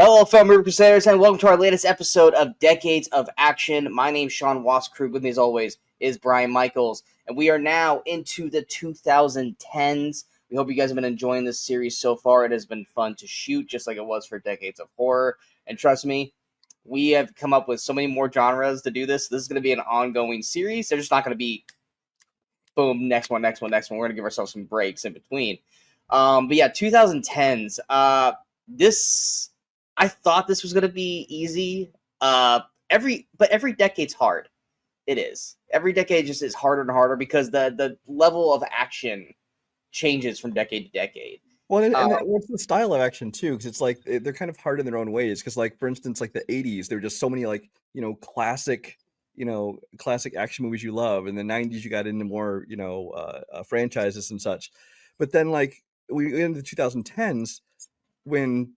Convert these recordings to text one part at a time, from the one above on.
Hello, fellow Crusaders, and welcome to our latest episode of Decades of Action. My name's Sean Waskrug. With me, as always, is Brian Michaels, and we are now into the 2010s. We hope you guys have been enjoying this series so far. It has been fun to shoot, just like it was for Decades of Horror. And trust me, we have come up with so many more genres to do this. This is going to be an ongoing series. They're just not going to be, boom, next one. We're going to give ourselves some breaks in between. But yeah, 2010s. I thought this was going to be easy. Every decade's hard. It is. Every decade just is harder and harder because the level of action changes from decade to decade. Well, and what's the style of action too? Because it's like they're kind of hard in their own ways. Because, like, for instance, like the '80s, there were just so many classic action movies you love. In the '90s, you got into more franchises and such. But then, like, we get into the 2010s when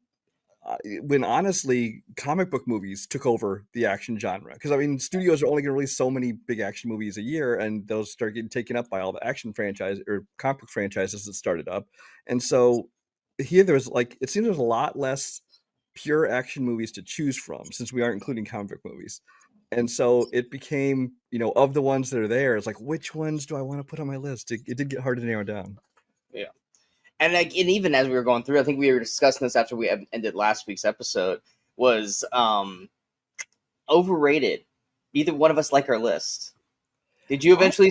honestly comic book movies took over the action genre, because I mean studios are only going to release so many big action movies a year, and those start getting taken up by all the action franchise or comic book franchises that started up. And so here there's it seems there's a lot less pure action movies to choose from, since we aren't including comic book movies. And so it became, of the ones that are there, it's like, which ones do I want to put on my list? It did get hard to narrow down. Yeah. And even as we were going through, I think we were discussing this after we ended last week's episode, was overrated. Neither one of us like our list. Did you eventually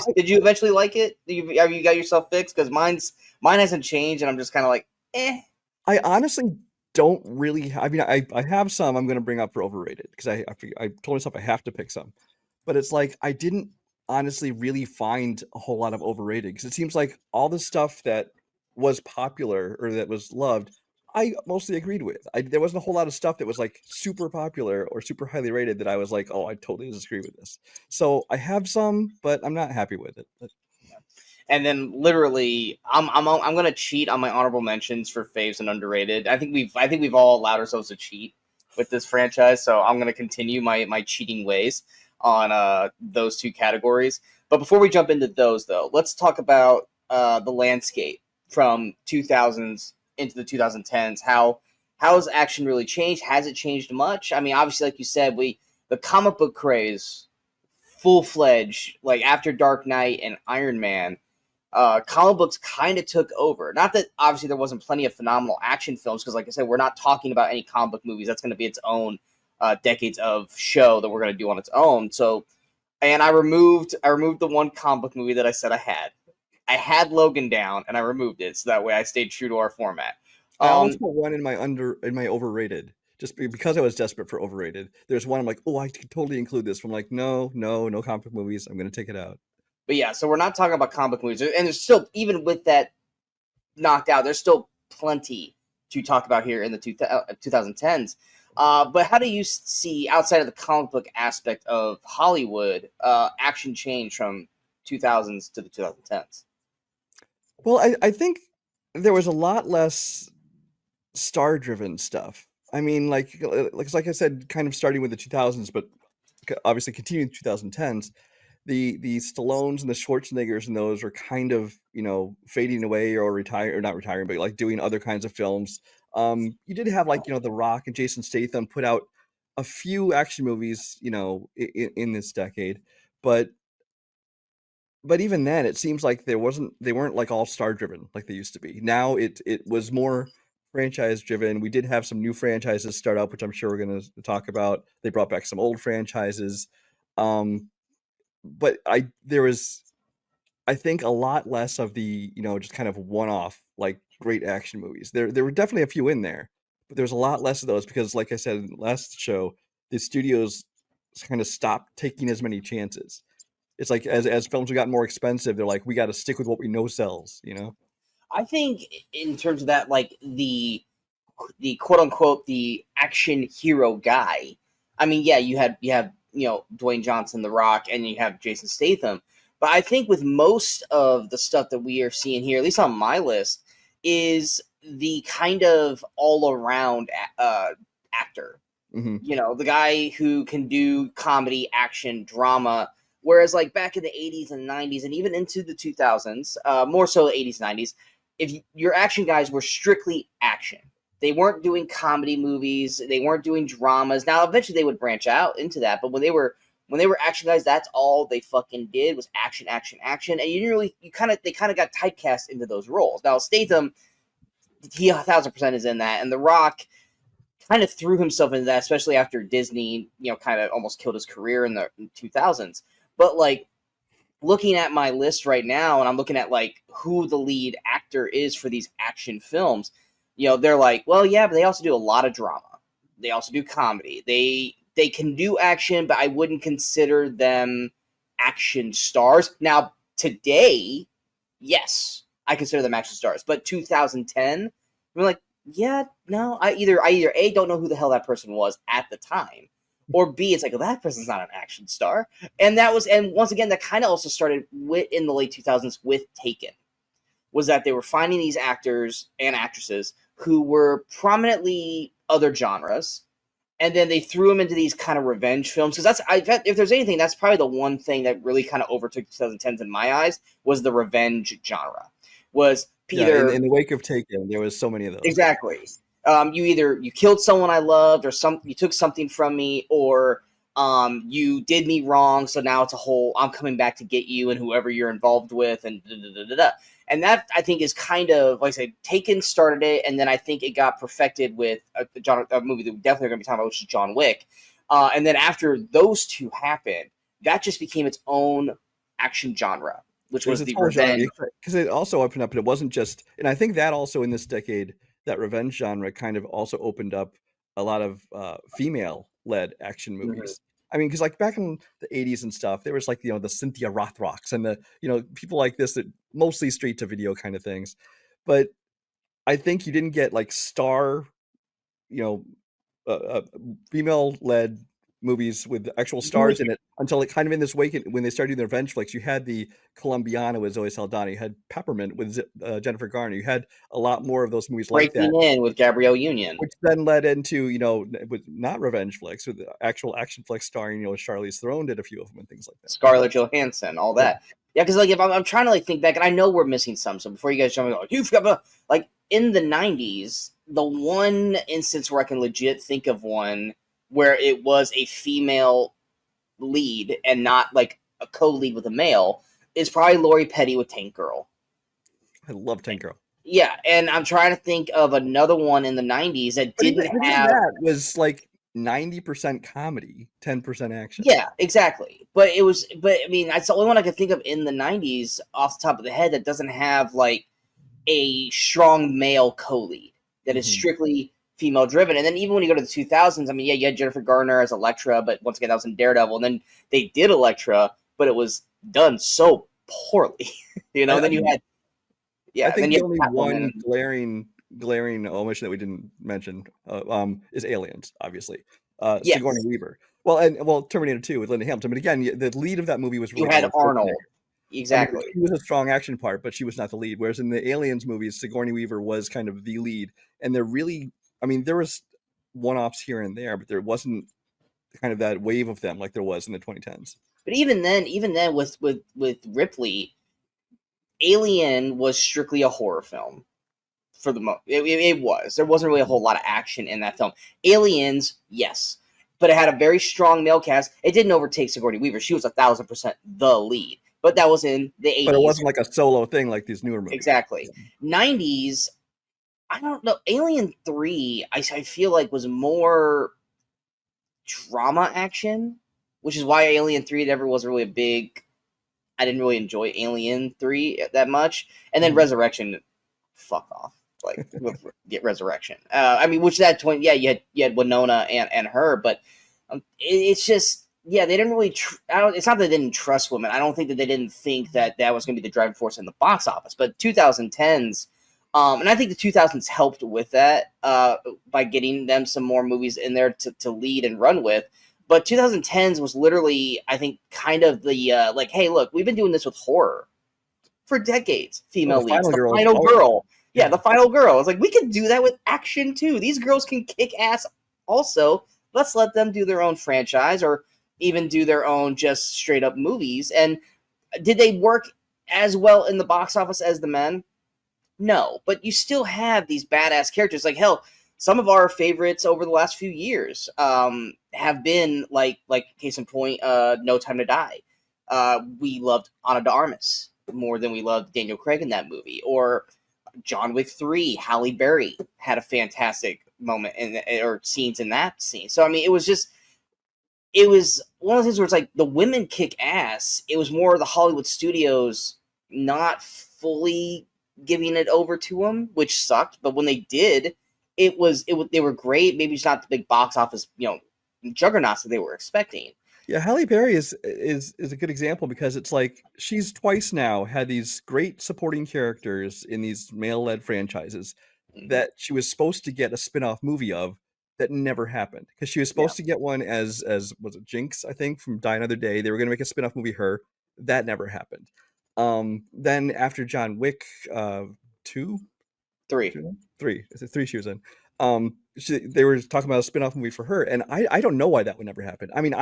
like it? Have you got yourself fixed? Because mine hasn't changed, and I'm just kind of like, eh. I honestly don't really. I mean, I have some I'm going to bring up for overrated, because I told myself I have to pick some, but it's like I didn't honestly really find a whole lot of overrated, because it seems like all the stuff that was popular or that was loved, I mostly agreed with. There wasn't a whole lot of stuff that was like super popular or super highly rated that I was like, oh, I totally disagree with this. So I have some, but I'm not happy with it. And then literally, I'm gonna cheat on my honorable mentions for faves and underrated. I think we've all allowed ourselves to cheat with this franchise, so I'm gonna continue my cheating ways on those two categories. But before we jump into those, though, let's talk about the landscape from 2000s into the 2010s. How has action really changed? Has it changed much? I mean, obviously, like you said, the comic book craze, full-fledged, like after Dark Knight and Iron Man, comic books kind of took over. Not that obviously there wasn't plenty of phenomenal action films, because like I said, we're not talking about any comic book movies. That's going to be its own decades of show that we're going to do on its own. So, and I removed the one comic book movie that I said I had. I had Logan down, and I removed it, so that way I stayed true to our format. I almost put one in my overrated, just because I was desperate for overrated. There's one I'm like, oh, I could totally include this. I'm like, no comic book movies. I'm going to take it out. But yeah, so we're not talking about comic book movies, and there's still, even with that knocked out, there's still plenty to talk about here in the 2010s. But how do you see, outside of the comic book aspect of Hollywood, action change from 2000s to the 2010s? Well, I think there was a lot less star-driven stuff. I mean, like I said, kind of starting with the 2000s, but obviously continuing the 2010s, the Stallones and the Schwarzeneggers and those are kind of, fading away or not retiring, but like doing other kinds of films. You did have The Rock and Jason Statham put out a few action movies, in this decade, but even then, it seems like they weren't like all star driven like they used to be. Now it was more franchise driven. We did have some new franchises start up, which I'm sure we're going to talk about. They brought back some old franchises, but there was, I think, a lot less of the just kind of one off like great action movies. There were definitely a few in there, but there's a lot less of those because, like I said in the last show, the studios kind of stopped taking as many chances. It's like as films have gotten more expensive, they're like, we got to stick with what we know sells, I think in terms of that, like the quote unquote the action hero guy. I mean, yeah, you have Dwayne Johnson, The Rock, and you have Jason Statham. But I think with most of the stuff that we are seeing here, at least on my list, is the kind of all around actor. Mm-hmm. The guy who can do comedy, action, drama. Whereas, like, back in the 80s and 90s, and even into the 2000s, more so the 80s and 90s, if your action guys were strictly action. They weren't doing comedy movies. They weren't doing dramas. Now, eventually, they would branch out into that. But when they were action guys, that's all they fucking did was action, action, action. And you didn't really, they kind of got typecast into those roles. Now, Statham, he 1,000% is in that, and The Rock kind of threw himself into that, especially after Disney, kind of almost killed his career in the 2000s. But like, looking at my list right now, and I'm looking at like who the lead actor is for these action films, they're like, well, yeah, but they also do a lot of drama. They also do comedy. They can do action, but I wouldn't consider them action stars. Now, today, yes, I consider them action stars. But 2010, we're like, yeah, no, I either A, don't know who the hell that person was at the time, or B, it's like, well, that person's not an action star. And once again, that kind of also started in the late 2000s with Taken, was that they were finding these actors and actresses who were prominently other genres, and then they threw them into these kind of revenge films. Because if there's anything, that's probably the one thing that really kind of overtook 2010s in my eyes, was the revenge genre. Was Peter in the wake of Taken, there was so many of those. Exactly. You killed someone I loved, or you took something from me, or you did me wrong. So now it's a whole I'm coming back to get you and whoever you're involved with, and da, da, da, da, da. And that, I think, is kind of, like I said, Taken started it, and then I think it got perfected with a movie that we definitely are going to be talking about, which is John Wick. And then after those two happened, that just became its own action genre, which was the revenge. Because it also opened up, and it wasn't just, and I think that also in this decade, that revenge genre kind of also opened up a lot of female-led action movies. Mm-hmm. I mean, because like back in the 80s and stuff, there was like, the Cynthia Rothrock's and the, people like this that mostly straight to video kind of things. But I think you didn't get like star, female-led movies with actual stars in it until it kind of in this wake when they started doing the revenge flicks. You had the Colombiana with Zoe Saldana, you had Peppermint with Jennifer Garner, you had a lot more of those movies like that. Breaking In with Gabrielle Union, which then led into with not revenge flicks, with actual action flicks starring Charlize Theron did a few of them and things like that. Scarlett Johansson, all that. Yeah, because like if I'm trying to like think back, and I know we're missing some. So before you guys jump in, you forgot like in the 90s, the one instance where I can legit think of one where it was a female lead and not like a co-lead with a male is probably Lori Petty with Tank Girl. I love Tank Girl. Yeah, and I'm trying to think of another one in the 90s that didn't have... that was like 90% comedy, 10% action. Yeah, exactly. But I mean, that's the only one I could think of in the 90s off the top of the head that doesn't have like a strong male co-lead that is strictly female driven. And then even when you go to the 2000s, I mean, yeah, you had Jennifer Garner as Elektra, but once again, that was in Daredevil. And then they did Elektra, but it was done so poorly. Then you had... Yeah, I think the only one glaring omission that we didn't mention is Aliens, obviously. Yes. Sigourney Weaver. Well, Terminator 2 with Linda Hamilton. But again, the lead of that movie was really... You had Arnold. Exactly. I mean, she was a strong action part, but she was not the lead. Whereas in the Aliens movies, Sigourney Weaver was kind of the lead. And they're really... I mean, there was one-offs here and there, but there wasn't kind of that wave of them like there was in the 2010s. But even then with Ripley... Alien was strictly a horror film for the most. It was. There wasn't really a whole lot of action in that film. Aliens, yes, but it had a very strong male cast. It didn't overtake Sigourney Weaver. She was 1,000% the lead, but that was in the 80s. But it wasn't like a solo thing like these newer movies. Exactly. 90s, I don't know. Alien 3, I feel like was more drama action, which is why Alien 3 never was really a big... I didn't really enjoy Alien 3 that much. And then Resurrection, fuck off. Like, get Resurrection. I mean, which that point, yeah, you had Winona and her, but it's just, yeah, they didn't really, it's not that they didn't trust women. I don't think that they didn't think that was going to be the driving force in the box office. But 2010s, and I think the 2000s helped with that by getting them some more movies in there to lead and run with. But 2010s was literally, I think, kind of the, like, hey, look, we've been doing this with horror for decades. Female leads. The Final Girl. Yeah, The Final Girl. It's like, we can do that with action, too. These girls can kick ass also. Let's let them do their own franchise or even do their own just straight-up movies. And did they work as well in the box office as the men? No. But you still have these badass characters. Like, hell... some of our favorites over the last few years have been like case in point, No Time to Die. We loved Ana de Armas more than we loved Daniel Craig in that movie, or John Wick 3. Halle Berry had a fantastic moment or scenes in that scene. So I mean, it was one of the things where it's like the women kick ass. It was more the Hollywood studios not fully giving it over to them, which sucked. But when they did, they were great. Maybe it's not the big box office, juggernauts that they were expecting. Yeah, Halle Berry is a good example because it's like she's twice now had these great supporting characters in these male-led franchises that she was supposed to get a spin-off movie of that never happened because she was Yeah. supposed to get one as was it Jinx, I think, from Die Another Day. They were going to make a spin-off movie her. That never happened. Then after John Wick 2, 3. 3, is it 3 she was in? They were talking about a spin-off movie for her, and I don't know why that would never happen. I mean,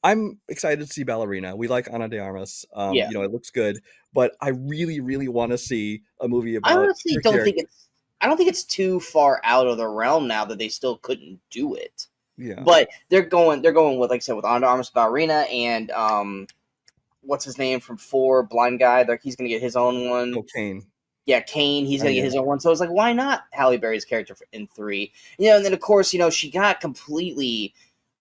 I'm excited to see Ballerina. We like Ana de Armas. Yeah. It looks good, but I really, really want to see a movie I about honestly her don't think character. I don't think it's too far out of the realm now that they still couldn't do it. Yeah. But they're going with, like I said, with Ana de Armas, Ballerina, and what's his name from 4, blind guy. Like he's gonna get his own one. Oh, Kane. Yeah, Kane. He's gonna Yeah. get his own one. So it's like, why not Halle Berry's character in 3? And then of course, she got completely,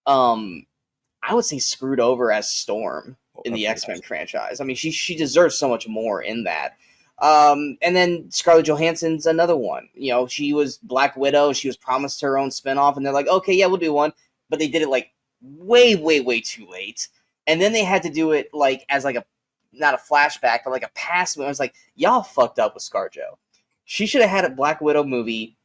I would say, screwed over as Storm in the X-Men franchise. I mean, she deserves so much more in that. And then Scarlett Johansson's another one. She was Black Widow. She was promised her own spinoff, and they're like, okay, yeah, we'll do one. But they did it like way, way, way too late. And then they had to do it like as like not a flashback, but like a past. I was like, y'all fucked up with ScarJo. She should have had a Black Widow movie.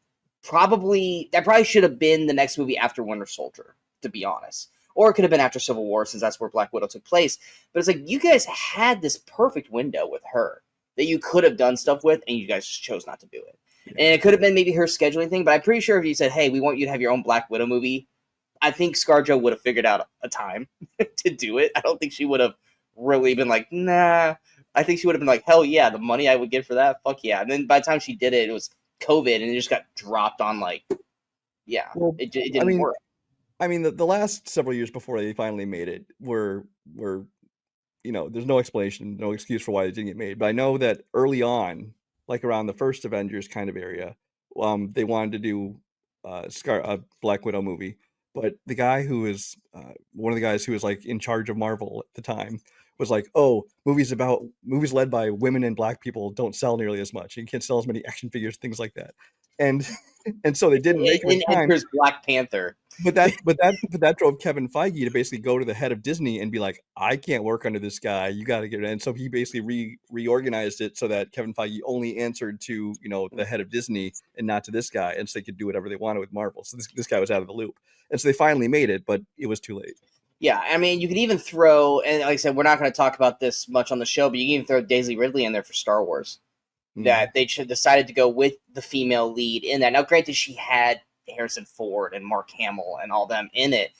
That probably should have been the next movie after Winter Soldier, to be honest. Or it could have been after Civil War, since that's where Black Widow took place. But it's like, you guys had this perfect window with her that you could have done stuff with, and you guys just chose not to do it. Yeah. And it could have been maybe her scheduling thing, but I'm pretty sure if you said, hey, we want you to have your own Black Widow movie, I think ScarJo would have figured out a time to do it. I don't think she would have really been like, nah. I think she would have been like, hell yeah, the money I would get for that, fuck yeah. And then by the time she did it, it was COVID, and it just got dropped on like, yeah, well, it didn't work. I mean, the last several years before they finally made it were there's no explanation, no excuse for why it didn't get made. But I know that early on, like around the first Avengers kind of area, they wanted to do a Black Widow movie. But the guy who was one of the guys who was like in charge of Marvel at the time was like, oh, movies led by women and Black people don't sell nearly as much. You can't sell as many action figures, things like that. And so they didn't make it in time. Enters Black Panther. But that drove Kevin Feige to basically go to the head of Disney and be like, I can't work under this guy. You got to get it. And so he basically reorganized it so that Kevin Feige only answered to the head of Disney and not to this guy, and so they could do whatever they wanted with Marvel. So this guy was out of the loop, and so they finally made it, but it was too late. Yeah, I mean, you could even throw, and like I said, we're not going to talk about this much on the show, but you can even throw Daisy Ridley in there for Star Wars. Mm-hmm. That they decided to go with the female lead in that. Now, granted, she had Harrison Ford and Mark Hamill and all them in it,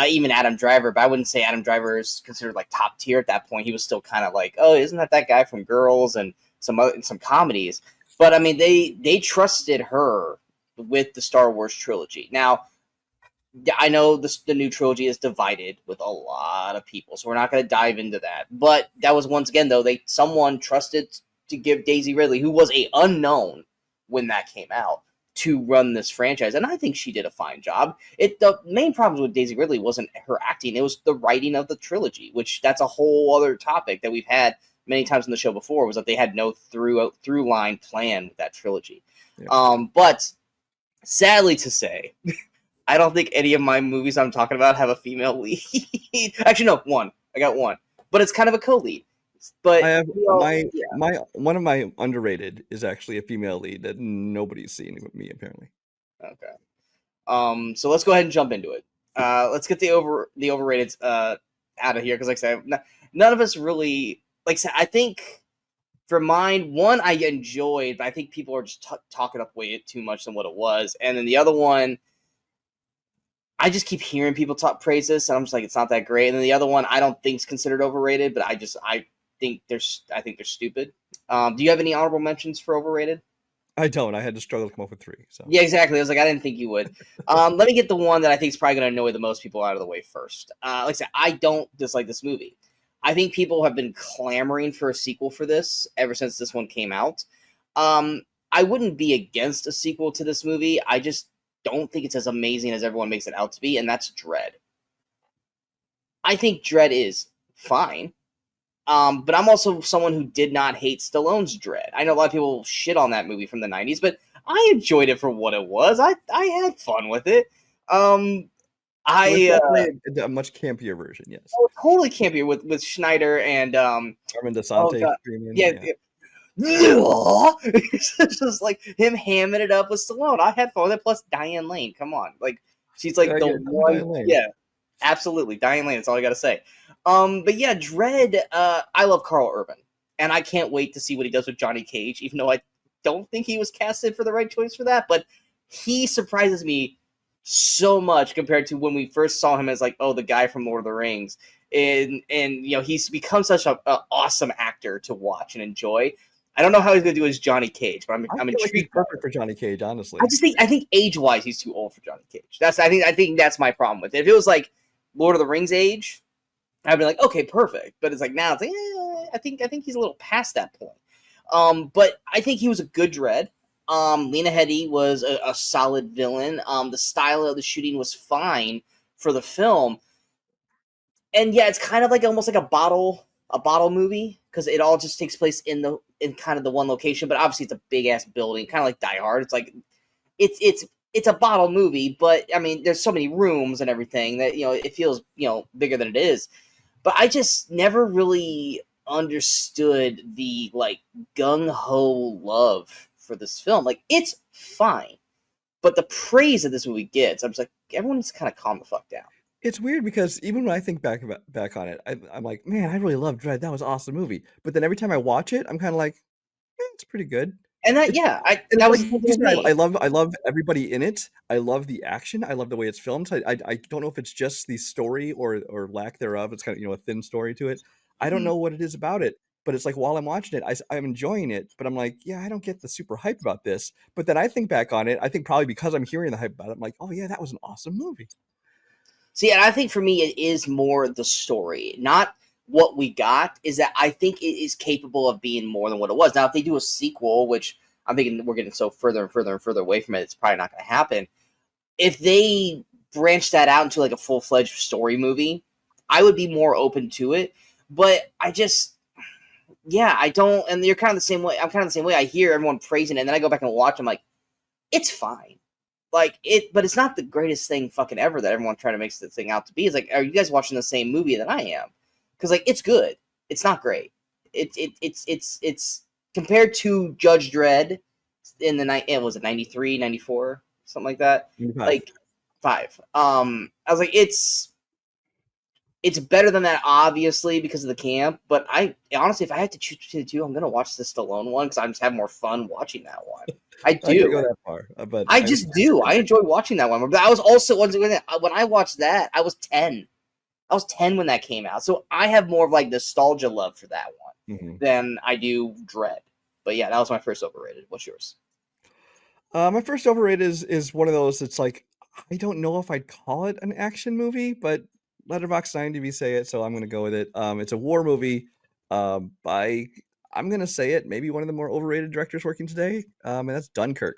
even Adam Driver, but I wouldn't say Adam Driver is considered like top tier at that point. He was still kind of like, oh, isn't that guy from Girls and some comedies? But I mean, they trusted her with the Star Wars trilogy. Now, I know the new trilogy is divided with a lot of people, so we're not going to dive into that. But that was, once again, though, someone trusted to give Daisy Ridley, who was a unknown when that came out, to run this franchise, and I think she did a fine job. The main problems with Daisy Ridley wasn't her acting; it was the writing of the trilogy, which that's a whole other topic that we've had many times on the show before. Was that they had no through line plan with that trilogy. Yeah. But sadly to say, I don't think any of my movies I'm talking about have a female lead. Actually, no, one. I got one, but it's kind of a co-lead. But I have one of my underrated is actually a female lead that nobody's seen with me, apparently. Okay. So let's go ahead and jump into it. Let's get the overrated out of here, because like I said, none of us really, like I said, I think for mine, one I enjoyed, but I think people are just talking up way too much than what it was, and then the other one, I just keep hearing people praise this, and I'm just like, it's not that great. And then the other one, I don't think is considered overrated, but I think they're stupid. Do you have any honorable mentions for overrated? I don't. I had to struggle to come up with 3. So Yeah, exactly. I was like, I didn't think you would. Let me get the one that I think is probably going to annoy the most people out of the way first. Like I said, I don't dislike this movie. I think people have been clamoring for a sequel for this ever since this one came out. I wouldn't be against a sequel to this movie. I just don't think it's as amazing as everyone makes it out to be, and that's Dread. I think Dread is fine. But I'm also someone who did not hate Stallone's Dread. I know a lot of people shit on that movie from the 90s, but I enjoyed it for what it was. I had fun with it. it was I definitely a much campier version. Yes, totally campier with Schneider and Carmen oh DeSante god, screaming. yeah, Yeah, it's just like him hamming it up with Stallone. I had fun with it. Plus Diane Lane, come on, like she's like the yeah, one. Diane Lane. Yeah, absolutely, Diane Lane. That's all I gotta say. But yeah, Dredd. I love Carl Urban, and I can't wait to see what he does with Johnny Cage. Even though I don't think he was casted for the right choice for that, but he surprises me so much compared to when we first saw him as like, oh, the guy from Lord of the Rings, and you know he's become such a awesome actor to watch and enjoy. I don't know how he's gonna do as Johnny Cage, but I I'm feel like he's intrigued. perfect for Johnny Cage. I Honestly, just think age wise he's too old for Johnny Cage. I think that's my problem with it. If it was like Lord of the Rings age, I'd be like, okay, perfect. But it's like now it's like, I think he's a little past that point. But I think he was a good Dredd. Lena Headey was a solid villain. The style of the shooting was fine for the film, and yeah, it's kind of like almost like a bottle movie because it all just takes place in kind of the one location. But obviously, it's a big ass building, kind of like Die Hard. It's like it's a bottle movie, but I mean, there's so many rooms and everything that it feels bigger than it is. But I just never really understood the like gung ho love for this film. Like it's fine, but the praise that this movie gets, I'm just like everyone needs to kind of calm the fuck down. it's weird because even when I think back on it, I'm like, man, I really love Dread. That was an awesome movie. But then every time I watch it, I'm kind of like, it's pretty good. And that It's yeah, and that it's was like the you with said, me. I love everybody in it. I love the action. I love the way it's filmed. So I don't know if it's just the story or lack thereof. It's kind of a thin story to it. I don't Mhm. know what it is about it. But it's like while I'm watching it, I'm enjoying it. But I'm like, yeah, I don't get the super hype about this. But then I think back on it. I think probably because I'm hearing the hype about it, I'm like, oh yeah, that was an awesome movie. See, and I think for me, it is more the story, not what we got. Is that I think it is capable of being more than what it was. Now, if they do a sequel, which I'm thinking we're getting so further and further and further away from it, it's probably not going to happen. If they branch that out into like a full fledged story movie, I would be more open to it. But I just, yeah, I don't. And you're kind of the same way. I'm kind of the same way. I hear everyone praising it, and then I go back and watch. I'm like, it's fine. Like it, but it's not the greatest thing fucking ever that everyone trying to make the thing out to be. It's like, are you guys watching the same movie that I am? Because like, it's good. It's not great. It's compared to Judge Dredd in the night. It was it 93, 94, something like that. 25. Like 5. I was like, it's better than that, obviously, because of the camp. But I honestly, if I had to choose between the two, I'm gonna watch the Stallone one because I just have more fun watching that one. I I can't go do. that far, but I just do. I enjoy watching that one. But I was also when I watched that, I was 10. I was 10 when that came out, so I have more of like nostalgia love for that one Mhm. than I do Dread. But yeah, that was my first overrated. What's yours? My first overrated is one of those. It's like I don't know if I'd call it an action movie, but Letterboxd and IMDb say it, so I'm going to go with it. It's a war movie by I'm going to say it, maybe one of the more overrated directors working today, and that's Dunkirk.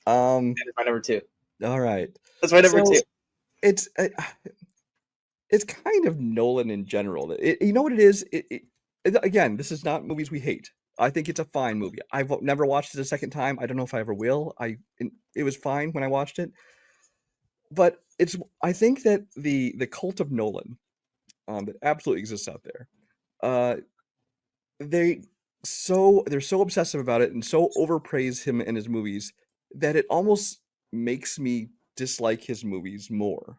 Um, That is my number two. all right, That's my number so two. it's uh, it's kind of Nolan in general. You know what it is? Again, this is not movies we hate. I think it's a fine movie. I've never watched it a second time. I don't know if I ever will. It was fine when I watched it, but I think that the cult of Nolan that absolutely exists out there. Uh, they they're so obsessive about it and so overpraise him and his movies that it almost makes me dislike his movies more.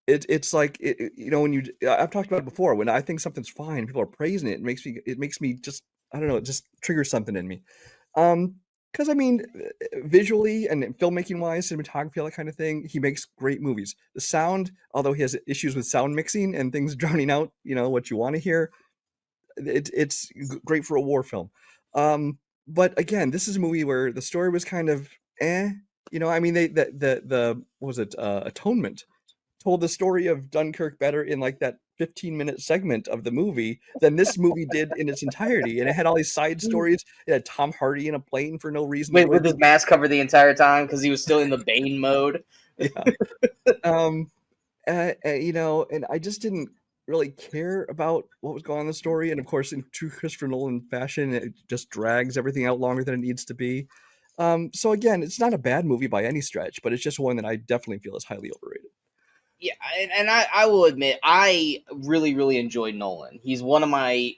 It's like when I've talked about it before. When I think something's fine, people are praising it. It makes me just I don't know. It just triggers something in me. Um, because I mean, visually and filmmaking wise, cinematography, all that kind of thing, he makes great movies. The sound, although he has issues with sound mixing and things drowning out, what you want to hear, it's great for a war film. Um, but again, this is a movie where the story was kind of eh. I mean, they the what was it, Atonement told the story of Dunkirk better in like that 15-minute segment of the movie than this movie did in its entirety. And it had all these side stories. It had Tom Hardy in a plane for no reason. Wait, with his mask covered the entire time because he was still in the Bane mode. Yeah. Um, and I just didn't really care about what was going on in the story. And of course, in true Christopher Nolan fashion, it just drags everything out longer than it needs to be. So again, it's not a bad movie by any stretch, but it's just one that I definitely feel is highly overrated. Yeah, and I will admit, I really, really enjoyed Nolan. He's one of my,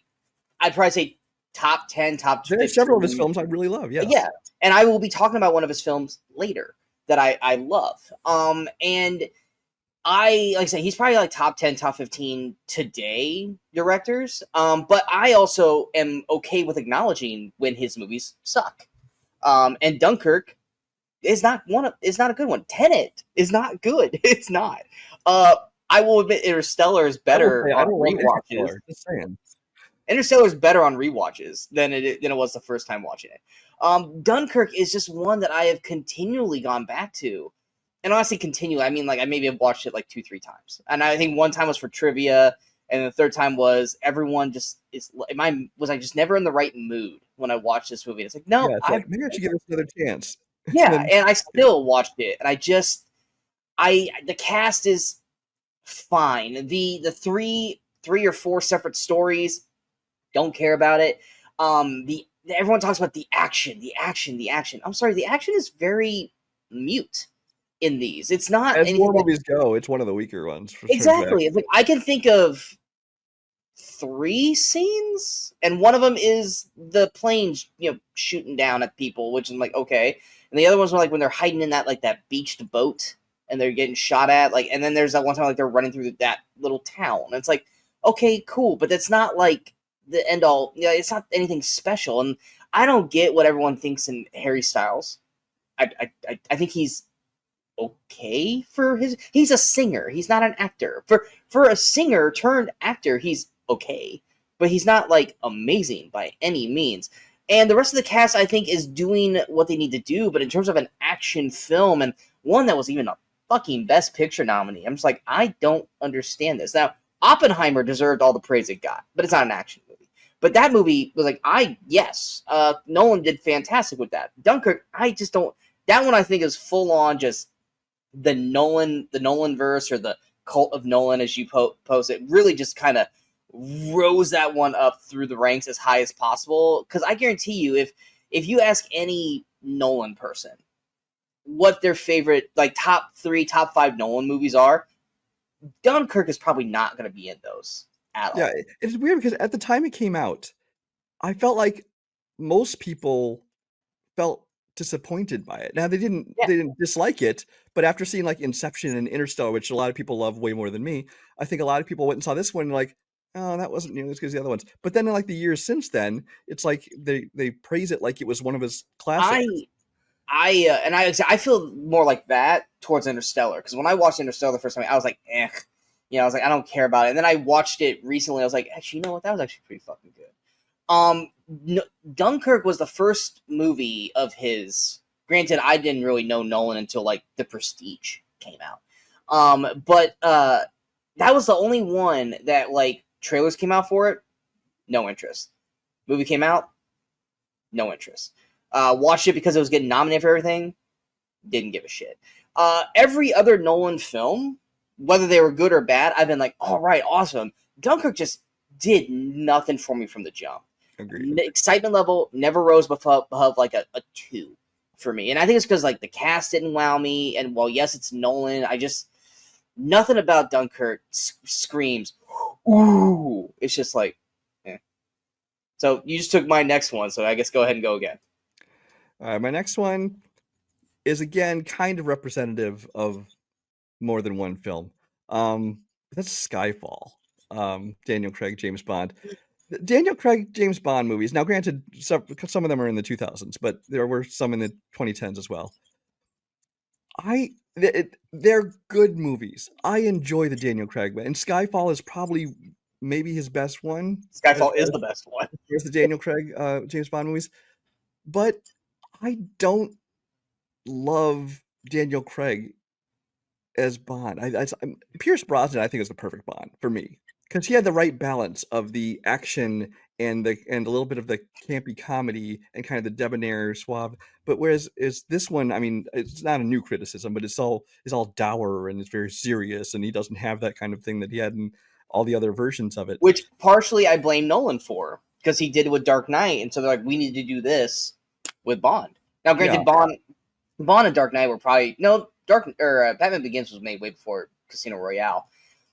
I'd probably say top 10, top There are 15. several of his films I really love. Yes. Yeah, and I will be talking about one of his films later that I love. And like I say, he's probably like top 10, top 15 today directors. But I also am okay with acknowledging when his movies suck. And Dunkirk is not a good one. Tenet is not good. It's not. I will admit Interstellar is better I on don't love rewatches. Interstellar, just saying. Interstellar is better on rewatches than it was the first time watching it. Dunkirk is just one that I have continually gone back to, and honestly, continually, I mean, like I maybe have watched it like 2-3 times, and I think one time was for trivia, and the third time was everyone just is. Was I just never in the right mood when I watched this movie? It's like no, Yeah, it's like maybe I should give this another chance. yeah, Then and I still watched it, and the cast is fine. The three or four separate stories, don't care about it. The Everyone talks about the action, the action, the action. I'm sorry, the action is very mute in these. It's not as anything war like, movies go, it's one of the weaker ones for sure. exactly. It's like I can think of 3 scenes, and one of them is the planes, shooting down at people, which is like okay, and the other ones were like when they're hiding in that beached boat and they're getting shot at, like, and then there's that one time like they're running through that little town. And it's like okay, cool, but that's not like the end all. It's not anything special, and I don't get what everyone thinks in Harry Styles. I think he's okay for he's a singer, he's not an actor. For a singer turned actor, he's okay, but he's not like amazing by any means. And the rest of the cast I think is doing what they need to do, but in terms of an action film, and one that was even a fucking best picture nominee, I'm just like, I don't understand this. Now Oppenheimer deserved all the praise it got, but it's not an action movie. But that movie was like, Nolan did fantastic with that. Dunkirk, I just don't. That one I think is full on just the Nolan verse, or the cult of Nolan, as you post it, really just kind of rose that one up through the ranks as high as possible. Because I guarantee you, if you ask any Nolan person what their favorite like top 3, top 5 Nolan movies are, Dunkirk is probably not going to be in those at all. Yeah, it's weird because at the time it came out, I felt like most people felt disappointed by it. Now Yeah. they didn't dislike it, but after seeing like Inception and Interstellar, which a lot of people love way more than me, I think a lot of people went and saw this one like, oh, that wasn't nearly as good as the other ones. But then in like the years since then, it's like they praise it like it was one of his classics. I feel more like that towards Interstellar, because when I watched Interstellar the first time, I was like, eh, I was like, I don't care about it. And then I watched it recently. I was like, actually, you know what? That was actually pretty fucking good. Dunkirk was the first movie of his. Granted, I didn't really know Nolan until like The Prestige came out. But that was the only one that like trailers came out for it. No interest. Movie came out. No interest. Watched it because it was getting nominated for everything. Didn't give a shit. Every other Nolan film, whether they were good or bad, I've been like, all right, awesome. Dunkirk just did nothing for me from the jump. Agreed. Excitement level never rose above like a 2 for me. And I think it's because like the cast didn't wow me. And while yes, it's Nolan, nothing about Dunkirk screams, ooh. It's just like, eh. So you just took my next one, so I guess go ahead and go again. All right, my next one is again kind of representative of more than one film. That's Skyfall. Daniel Craig, James Bond. Daniel Craig, James Bond movies. Now, granted, some of them are in the 2000s, but there were some in the 2010s as well. They're good movies. I enjoy the Daniel Craig one, and Skyfall is probably maybe his best one. Skyfall is the best one. There's the Daniel Craig, James Bond movies. but I don't love Daniel Craig as Bond. Pierce Brosnan, I think, is the perfect Bond for me because he had the right balance of the action and a little bit of the campy comedy and kind of the debonair suave. But whereas is this one, I mean, it's not a new criticism, but it's all dour and it's very serious, and he doesn't have that kind of thing that he had in all the other versions of it. Which partially I blame Nolan for, because he did it with Dark Knight, and so they're like, we need to do this with Bond. Now, granted, Yeah. Bond and Dark Knight were probably Batman Begins was made way before Casino Royale,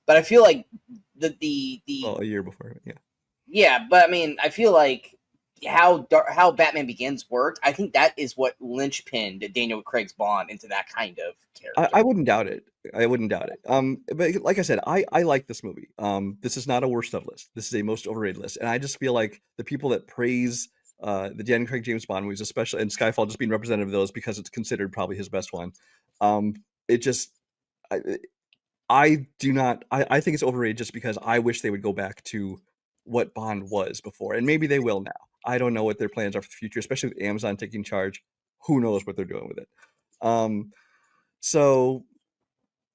but I feel like the Well, a year before, yeah. yeah, but I mean, I feel like how Batman Begins worked. I think that is what linchpinned Daniel Craig's Bond into that kind of character. I wouldn't doubt it. I wouldn't doubt it. But like I said, I like this movie. This is not a worst of list. This is a most overrated list, and I just feel like the people that praise the Daniel Craig James Bond movies, especially and Skyfall, just being representative of those because it's considered probably his best one. It just I, I do not. I think it's overrated just because I wish they would go back to what Bond was before, and maybe they will now. I don't know what their plans are for the future, especially with Amazon taking charge. Who knows what they're doing with it? Um, so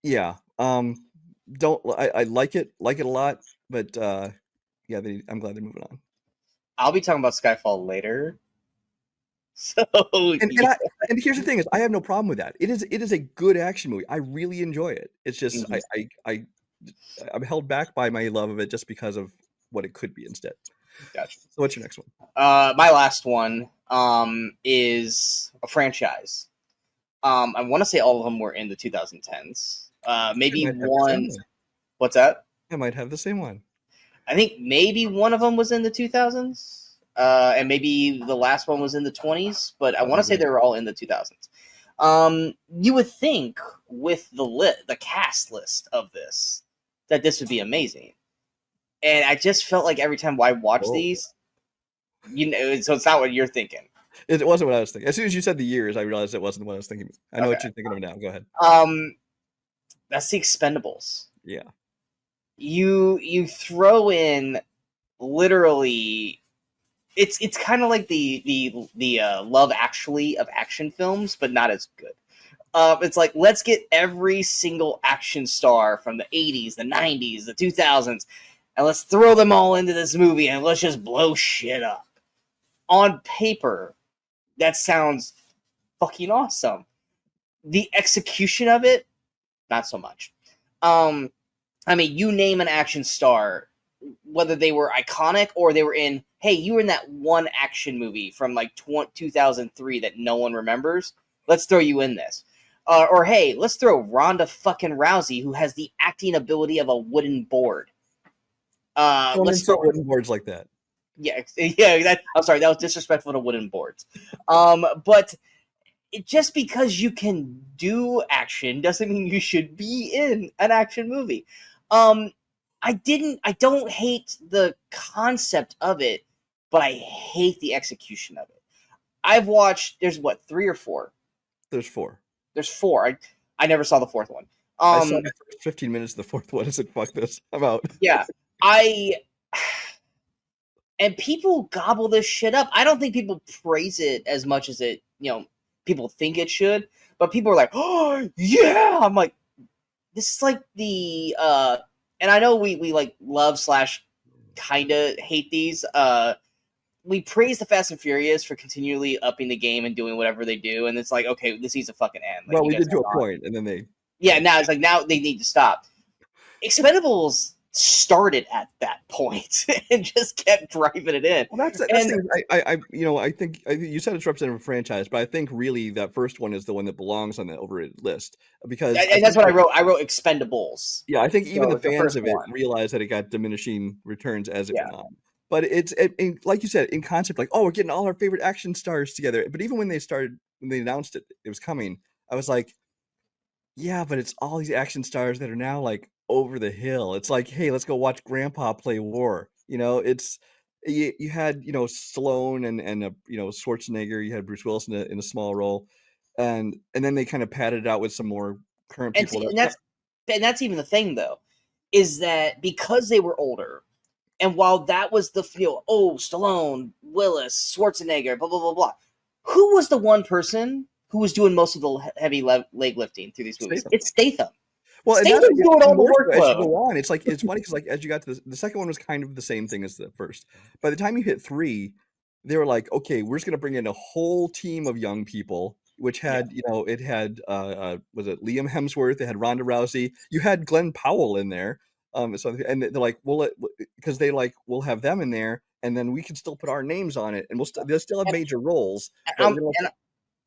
yeah, don't I like it a lot, but yeah, I'm glad they're moving on. I'll be talking about Skyfall later. So And yeah. here's the thing is I have no problem with that. It is a good action movie. I really enjoy it. It's just I'm held back by my love of it just because of what it could be instead. Gotcha. So what's your next one? My last one is a franchise. I want to say all of them were in the 2010s. Maybe might have the same one. one. What's that? I might have the same one. I think maybe one of them was in the 2000s, and maybe the last one was in the 20s. But I want to say they were all in the 2000s. You would think with the cast list of this that this would be amazing, and I just felt like every time I watch these, so it's not what you're thinking. It wasn't what I was thinking. As soon as you said the years, I realized it wasn't what I was thinking. I know what you're thinking of now. Go ahead. That's the Expendables. Yeah. You throw in literally, it's kind of like the Love Actually of action films, but not as good. It's like, let's get every single action star from the 80s, the 90s, the 2000s, and let's throw them all into this movie and let's just blow shit up. On paper, that sounds fucking awesome. The execution of it, not so much. I mean, you name an action star, whether they were iconic or they were in, hey, you were in that one action movie from like 2003 that no one remembers. Let's throw you in this. Or hey, let's throw Ronda fucking Rousey, who has the acting ability of a wooden board. Let's throw wooden boards like that. Yeah. I'm sorry, that was disrespectful to wooden boards. But just because you can do action doesn't mean you should be in an action movie. I don't hate the concept of it, but I hate the execution of it. I've watched, there's what, 3 or 4? There's 4. There's 4. I never saw the 4th one. I saw the first 15 minutes of the 4th one. I said, fuck this. I'm out. Yeah. And people gobble this shit up. I don't think people praise it as much as it, people think it should, but people are like, oh yeah. I'm like, this is like the and I know we like love / kind of hate these. We praise the Fast and Furious for continually upping the game and doing whatever they do, and it's like, okay, this needs to fucking end. Like, well, we did to a point, and then they now it's like, now they need to stop. Expendables started at that point and just kept driving it in. Well, I think you said it's representative of a franchise, but I think really that first one is the one that belongs on the overrated list because and that's what I wrote. I wrote Expendables. Yeah, I think even the fans of it realized that it got diminishing returns as it went on. But it's like you said, in concept, like, oh, we're getting all our favorite action stars together. But even when they announced it was coming, I was like, yeah, but it's all these action stars that are now like over the hill. It's like, hey, let's go watch Grandpa play war. It's you had Stallone and Schwarzenegger. You had Bruce Willis in a small role, and then they kind of padded it out with some more current people. And that's even the thing though, is that because they were older, and while that was the Stallone, Willis, Schwarzenegger, blah blah blah blah, Who was the one person who was doing most of the heavy leg lifting through these movies? Statham. It's Statham. Well, and that's Statham's doing all more the so as you workload. go on. It's like it's funny because like as you got to the second one was kind of the same thing as the first. By the time you hit 3, they were like, okay, we're just gonna bring in a whole team of young people, which Yeah. had it had was it Liam Hemsworth? It had Ronda Rousey. You had Glenn Powell in there. So and they're like, because they like we'll have them in there, and then we can still put our names on it, and they'll still have And, major roles, but I'm, we're gonna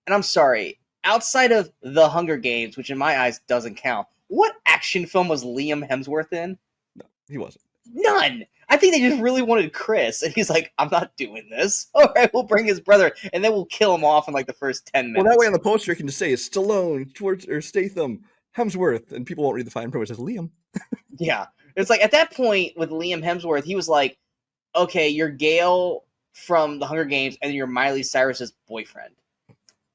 and I'm sorry. Outside of The Hunger Games, which in my eyes doesn't count, what action film was Liam Hemsworth in? no, he wasn't. None. I think they just really wanted Chris, and he's like, "I'm not doing this. All right, we'll bring his brother, and then we'll kill him off in like the first 10 minutes." Well, that way on the poster you can just say it's Stallone, Schwartz, or Statham, Hemsworth, and people won't read the fine print. It says Liam. Yeah, it's like at that point with Liam Hemsworth, he was like, "Okay, you're Gale from The Hunger Games, and you're Miley Cyrus's boyfriend.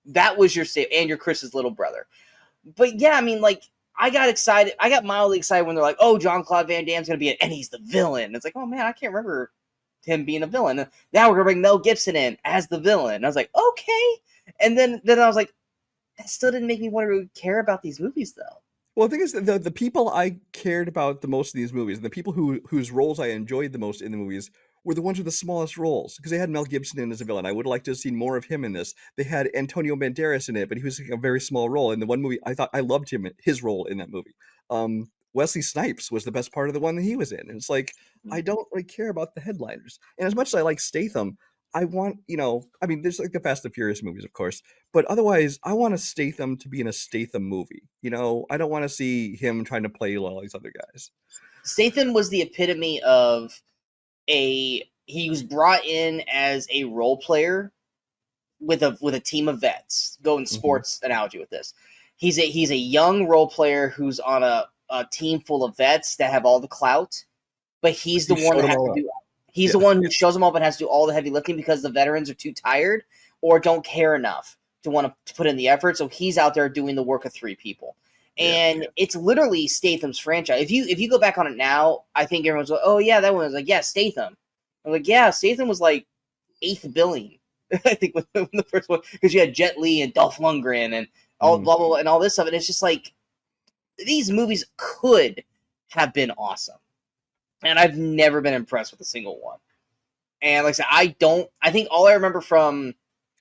That was your save, and you're Chris's little brother." But yeah, I mean, like, I got excited. I got mildly excited when they're like, "Oh, Jean-Claude Van Damme's gonna be it, and he's the villain." It's like, oh man, I can't remember him being a villain. Now we're gonna bring Mel Gibson in as the villain. And I was like, okay. And then I was like, that still didn't make me want to care about these movies though. Well, the thing is, the people I cared about the most in these movies, and the people whose roles I enjoyed the most in the movies, were the ones with the smallest roles, because they had Mel Gibson in as a villain. I would have liked to have seen more of him in this. They had Antonio Banderas in it, but he was a very small role. In the one movie, I thought I loved his role in that movie. Wesley Snipes was the best part of the one that he was in. And it's like, I don't really care about the headliners. And as much as I like Statham, I want, I mean, there's like the Fast and Furious movies, of course, but otherwise, I want a Statham to be in a Statham movie. I don't want to see him trying to play all these other guys. Statham was the epitome of he was brought in as a role player with a team of vets. Going sports analogy with this. He's a young role player who's on a team full of vets that have all the clout, but he's the one that has to do. He's the one who shows them up and has to do all the heavy lifting because the veterans are too tired or don't care enough to want to put in the effort. So he's out there doing the work of 3 people. And it's literally Statham's franchise. If you go back on it now, I think everyone's like, oh yeah, that one was like, yeah, Statham. I'm like, yeah, Statham was like 8th billing. I think when the first one, because you had Jet Li and Dolph Lundgren and all blah blah blah and all this stuff. And it's just like these movies could have been awesome. And I've never been impressed with a single one. And like I said, I think all I remember from...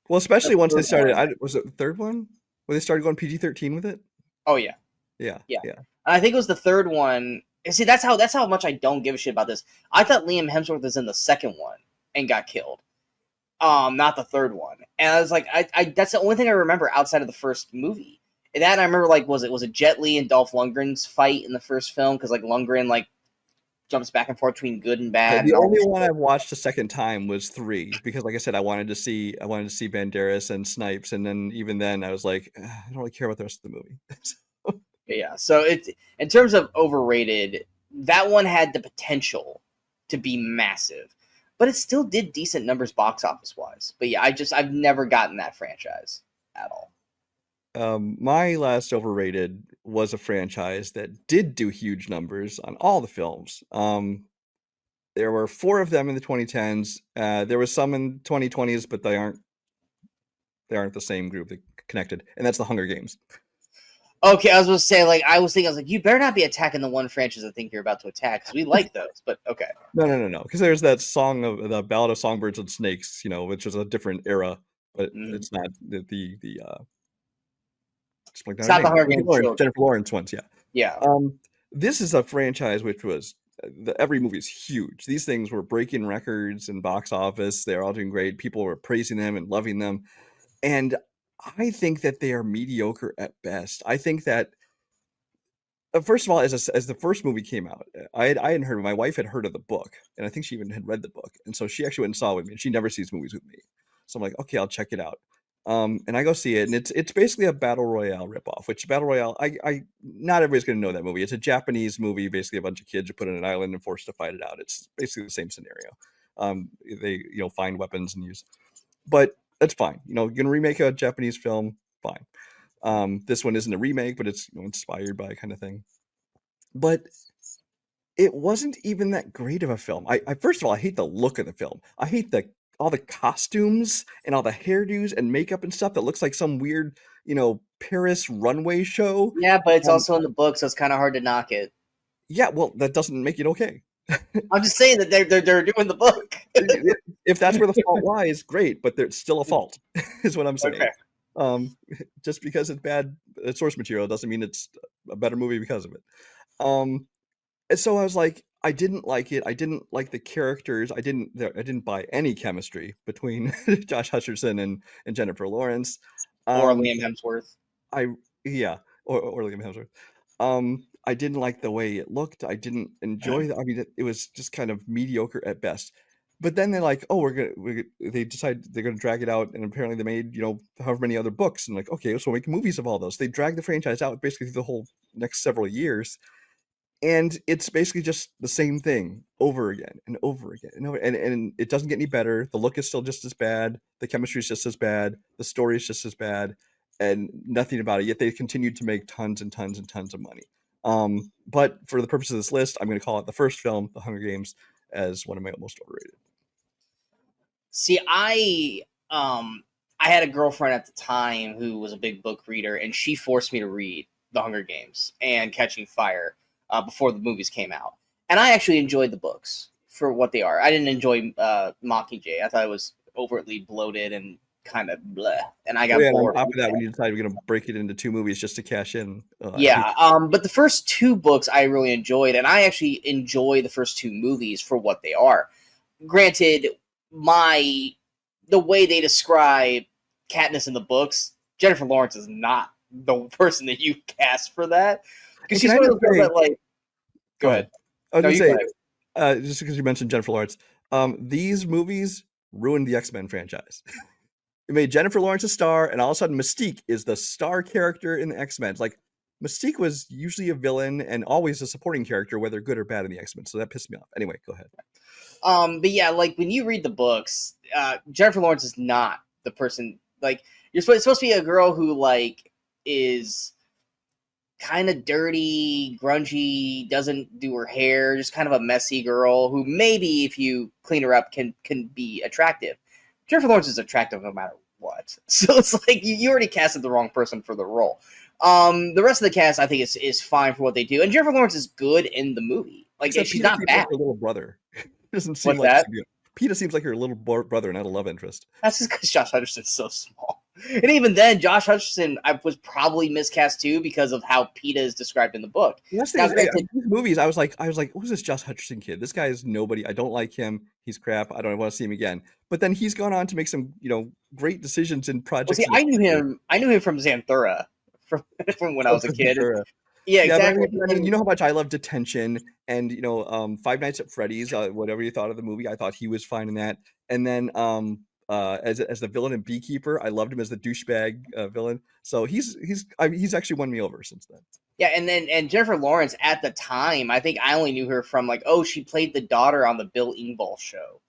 Well, especially once they started... was it the third one? When they started going PG-13 with it? Oh, yeah. Yeah. I think it was the third one. See, that's how much I don't give a shit about this. I thought Liam Hemsworth was in the second one and got killed. Not the third one. And I was like, I that's the only thing I remember outside of the first movie. And that I remember, like, was it Jet Li and Dolph Lundgren's fight in the first film? Because, like, Lundgren, like, jumps back and forth between good and bad. The only one I watched a second time was 3 because, like I said, I wanted to see Banderas and Snipes, and then even then I was like, I don't really care about the rest of the movie. Yeah, so it's in terms of overrated, that one had the potential to be massive, but it still did decent numbers box office wise. But yeah, I've never gotten that franchise at all. My last overrated was a franchise that did do huge numbers on all the films. There were 4 of them in the 2010s. There was some in 2020s, but they aren't the same group. They connected, and that's the Hunger Games. Okay, I was going to say, like, I was like, you better not be attacking the one franchise I think you're about to attack, because we like those, but okay. No, because there's that song of the Ballad of Songbirds and Snakes, which is a different era, but it's not the it's not the Hunger Games Jennifer Lawrence ones, yeah. Yeah. This is a franchise which was every movie's huge. These things were breaking records in box office. They're all doing great. People were praising them and loving them. And I think that they are mediocre at best. I think that first of all, as the first movie came out, I hadn't heard. My wife had heard of the book, and I think she even had read the book, and so she actually went and saw it with me. And she never sees movies with me, so I'm like, okay, I'll check it out. And I go see it, and it's basically a battle royale ripoff. Which battle royale, I not everybody's going to know that movie. It's a Japanese movie. Basically, a bunch of kids are put on an island and forced to fight it out. It's basically the same scenario. They find weapons and use, but that's fine. You're going to remake a Japanese film, fine. This one isn't a remake, but it's inspired by kind of thing. But it wasn't even that great of a film. I first of all, I hate the look of the film. I hate the all the costumes and all the hairdos and makeup and stuff that looks like some weird, Paris runway show. Yeah, but it's Um, also in the book, so it's kind of hard to knock it. yeah, well, that doesn't make it okay. I'm just saying that they're doing the book. If that's where the fault lies, great, but there's still a fault, is what I'm saying. Okay. Um, just because it's bad source material doesn't mean it's a better movie because of it. Um, and so I was like, I didn't like it. I didn't like the characters. I didn't buy any chemistry between Josh Hutcherson and Jennifer Lawrence. Or Um, Liam Hemsworth. I yeah, or Liam Hemsworth. I didn't like the way it looked. I didn't enjoy. I mean, it was just kind of mediocre at best. But then they're like, oh, they decide they're gonna drag it out, and apparently they made however many other books, and like, okay, so we'll make movies of all those. They dragged the franchise out basically through the whole next several years, and it's basically just the same thing over again and over again and over, and it doesn't get any better. The look is still just as bad, the chemistry is just as bad, the story is just as bad, and nothing about it. Yet they continued to make tons and tons and tons of money. But for the purpose of this list, I'm going to call it the first film, The Hunger Games, as one of my most overrated. See, I had a girlfriend at the time who was a big book reader, and she forced me to read The Hunger Games and Catching Fire before the movies came out. And I actually enjoyed the books for what they are. I didn't enjoy Mockingjay. I thought it was overtly bloated and kind of bleh, and I Oh, got yeah, and on bored. top of that, when you decide we're going to break it into two movies just to cash in, Yeah, but the first two books I really enjoyed, and I actually enjoy the first two movies for what they are. Granted, the way they describe Katniss in the books, Jennifer Lawrence is not the person that you cast for that, because she's can I one of just those girls say, that like. Go ahead. I was No, going to you go say, ahead. just because you mentioned Jennifer Lawrence, these movies ruined the X-Men franchise. It made Jennifer Lawrence a star, and all of a sudden Mystique is the star character in the X-Men. It's like, Mystique was usually a villain and always a supporting character, whether good or bad in the X-Men. So that pissed me off. Anyway, go ahead. But yeah, like when you read the books, Jennifer Lawrence is not the person. Like it's supposed to be a girl who like is kind of dirty, grungy, doesn't do her hair, just kind of a messy girl who maybe if you clean her up can be attractive. Jennifer Lawrence is attractive no matter what. So it's like you already casted the wrong person for the role. The rest of the cast I think is fine for what they do, and Jennifer Lawrence is good in the movie. Like Except she's Peter not seems bad. like her little brother. Doesn't seem What's like that? Peter seems like her little brother, not a love interest. That's just because Josh Hutcherson's so small. And even then, Josh Hutcherson was probably miscast too because of how PETA is described in the book. The last thing Now, is, granted, these movies, I was like, who's this Josh Hutcherson kid? This guy is nobody. I don't like him. He's crap. I don't want to see him again. But then he's gone on to make some, great decisions in well, projects. see, I knew him. I knew him from Xanthura, from when I was a kid. Yeah, Yeah, but exactly. I mean, you know how much I love Detention and Five Nights at Freddy's. Whatever you thought of the movie, I thought he was fine in that. And then as the villain in Beekeeper, I loved him as the douchebag villain. So he's actually won me over since then. Yeah, and Jennifer Lawrence at the time, I think I only knew her from like, oh, she played the daughter on the Bill Engvall show,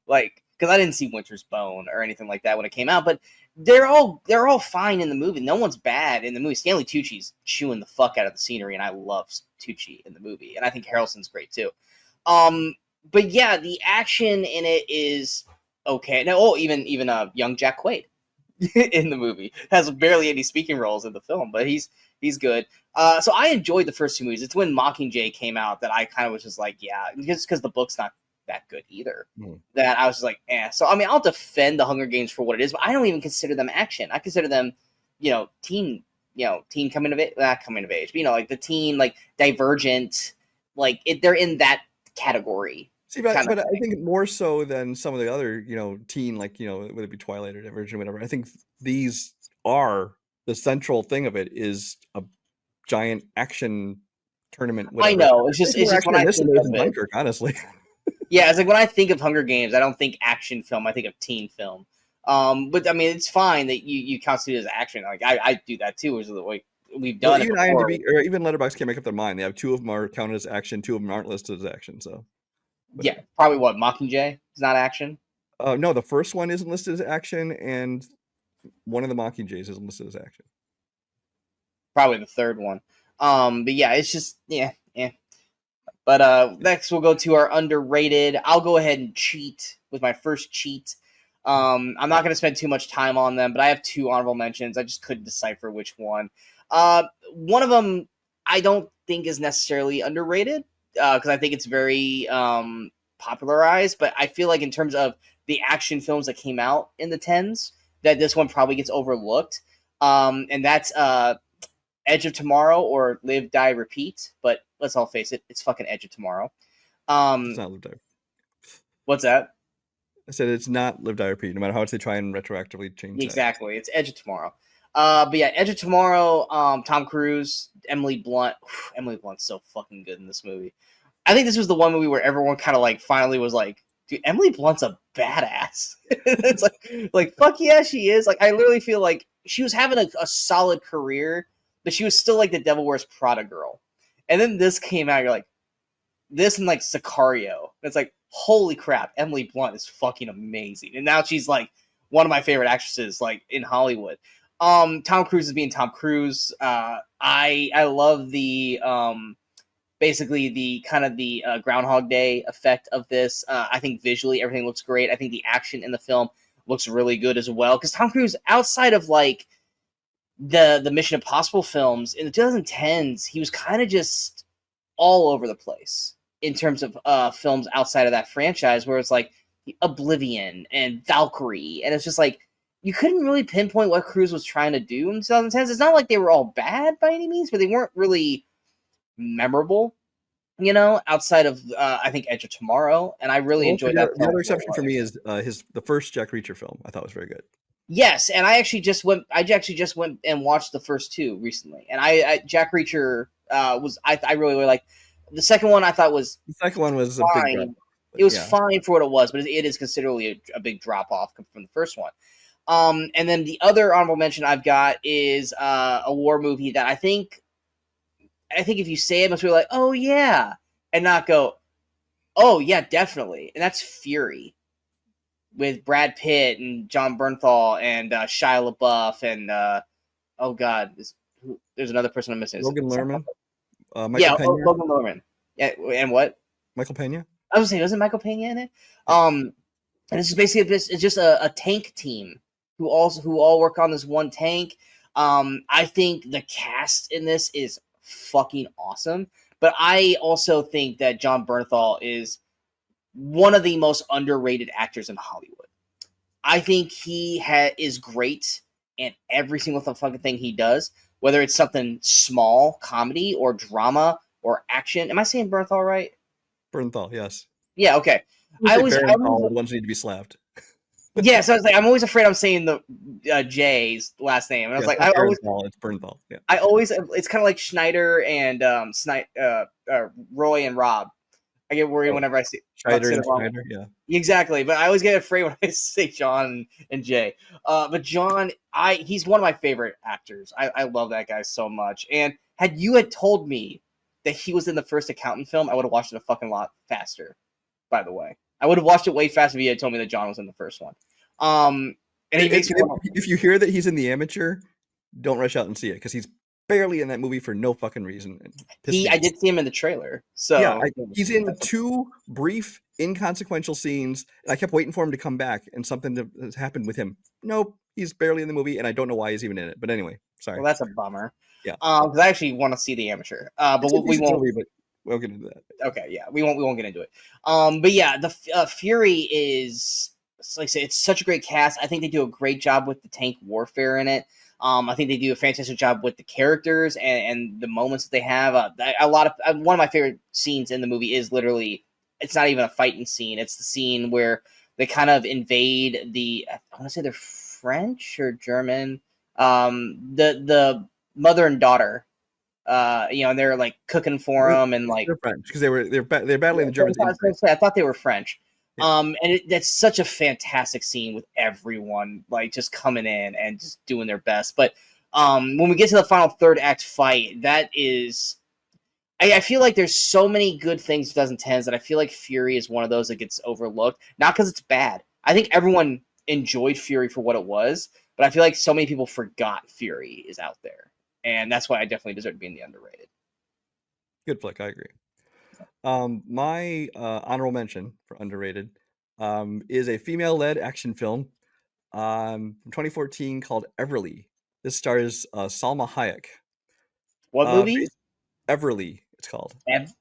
like because I didn't see Winter's Bone or anything like that when it came out. But they're all fine in the movie. No one's bad in the movie. Stanley Tucci's chewing the fuck out of the scenery, and I love Tucci in the movie, and I think Harrelson's great too. But yeah, the action in it is okay. No, even young Jack Quaid in the movie has barely any speaking roles in the film, but he's good. So I enjoyed the first two movies. It's when Mockingjay came out that I kind of was just like, yeah, just because the book's not that good either. That I was just like, eh. So I mean, I'll defend the Hunger Games for what it is, but I don't even consider them action. I consider them, teen coming of age, not coming of age, but like the teen, like Divergent, like they're in that category. See, but I think more so than some of the other, teen, like, whether it be Twilight or Divergent or whatever, I think these are the central thing of it is a giant action tournament. Whatever. I know. It's just when I think of Dunkirk, honestly. Yeah, it's like when I think of Hunger Games, I don't think action film. I think of teen film. But I mean, it's fine that you constitute it as action. Like I do that too. Is the way we've done it even before. IMDb or even Letterboxd can't make up their mind. They have two of them are counted as action, two of them aren't listed as action. So yeah, probably what Mockingjay is not action. No, the first one isn't listed as action, and one of the Mockingjays isn't listed as action. Probably the third one. But yeah, it's just yeah. But next we'll go to our underrated. I'll go ahead and cheat with my first cheat. I'm not going to spend too much time on them, but I have two honorable mentions. I just couldn't decipher which one. One of them I don't think is necessarily underrated because I think it's very popularized, but I feel like in terms of the action films that came out in the tens, that this one probably gets overlooked. And that's Edge of Tomorrow or Live, Die, Repeat. But let's all face it, it's fucking Edge of Tomorrow. It's not Live Die. What's that? I said it's not Live Die Repeat, no matter how much they try and retroactively change that. Exactly. It's Edge of Tomorrow. But yeah, Edge of Tomorrow, Tom Cruise, Emily Blunt. Emily Blunt's so fucking good in this movie. I think this was the one movie where everyone kind of like finally was like, dude, Emily Blunt's a badass. It's like fuck yeah, she is. Like I literally feel like she was having a solid career, but she was still like the Devil Wears Prada girl. And then this came out, you're like, this and like Sicario. It's like, holy crap, Emily Blunt is fucking amazing. And now she's like one of my favorite actresses like in Hollywood. Tom Cruise is being Tom Cruise. I love the basically the kind of the Groundhog Day effect of this. I think visually everything looks great. I think the action in the film looks really good as well. Because Tom Cruise, outside of like the Mission Impossible films in the 2010s, he was kind of just all over the place in terms of films outside of that franchise, where it's like Oblivion and Valkyrie, and it's just like you couldn't really pinpoint what Cruise was trying to do in the 2010s. It's not like they were all bad by any means, but they weren't really memorable, outside of I think Edge of Tomorrow, and I really enjoyed that. The other exception for me is the first Jack Reacher film. I thought was very good. Yes, and I actually just went and watched the first two recently, and I Jack Reacher was I really like. The second one I thought was the second one was fine. A big drop. It was fine for what it was, but it is considerably a big drop off from the first one. And then the other honorable mention I've got is a war movie that I think if you say it, most people are like, oh yeah, and not go, oh yeah, definitely, and that's Fury with Brad Pitt and John Bernthal and Shia LaBeouf and oh god, there's another person I'm missing. Logan Lerman. Michael Pena. Logan Lerman. Yeah, and what? Michael Pena. I was saying, wasn't Michael Pena in it? And this is basically it's just a tank team who all work on this one tank. I think the cast in this is fucking awesome, but I also think that John Bernthal is one of the most underrated actors in Hollywood. I think he is great in every single fucking thing he does, whether it's something small, comedy, or drama, or action. Am I saying Bernthal right? Bernthal, yes. Yeah, okay. I always the ones need to be slapped. Yeah, so I was like, I'm always afraid I'm saying the Jay's last name. And I was like, it's Bernthal. Yeah. It's kind of like Schneider and Roy and Rob. I get worried whenever I see Schneider, yeah. Exactly, but I always get afraid when I say John and Jay. But John, he's one of my favorite actors. I love that guy so much. And had you told me that he was in the first Accountant film, I would have watched it a fucking lot faster. By the way, I would have watched it way faster if you had told me that John was in the first one. And if you hear that he's in The Amateur, don't rush out and see it because he's barely in that movie for no fucking reason. I did see him in the trailer. So yeah, he's in 2 brief, inconsequential scenes, and I kept waiting for him to come back and something has happened with him. Nope, he's barely in the movie, and I don't know why he's even in it. But anyway, sorry. Well, that's a bummer. Yeah, because I actually want to see The Amateur. But we won't. Movie, but we'll get into that. Okay, yeah, we won't get into it. But yeah, the Fury is, like I say, it's such a great cast. I think they do a great job with the tank warfare in it. I think they do a fantastic job with the characters and the moments that they have. One of my favorite scenes in the movie is literally, it's not even a fighting scene. It's the scene where they kind of invade I want to say they're French or German. The mother and daughter. And they're like cooking for them, and like they're French because they're battling the Germans. I thought they were French. Yeah. And that's such a fantastic scene with everyone like just coming in and just doing their best. But when we get to the final third act fight, that is, I feel like there's so many good things in 2010s that I feel like Fury is one of those that gets overlooked. Not because it's bad. I think everyone enjoyed Fury for what it was, but I feel like so many people forgot Fury is out there. And that's why I definitely deserve to be in the underrated. Good flick, I agree. My honorable mention for underrated is a female-led action film from 2014 called Everly. This stars Salma Hayek. What movie? Everly, it's called. I've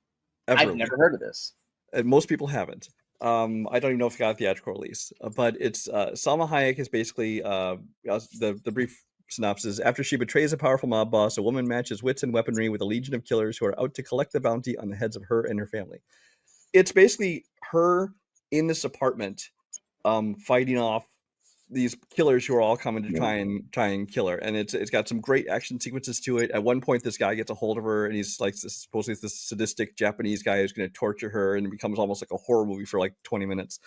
Everly. never heard of this. And most people haven't. I don't even know if it got a theatrical release, but it's Salma Hayek is basically the brief synopsis. After she betrays a powerful mob boss, a woman matches wits and weaponry with a legion of killers who are out to collect the bounty on the heads of her and her family. It's basically her in this apartment, fighting off these killers who are all coming to try and kill her, and it's got some great action sequences to it. At one point, this guy gets a hold of her, and he's like supposedly this sadistic Japanese guy who's going to torture her, and it becomes almost like a horror movie for like 20 minutes.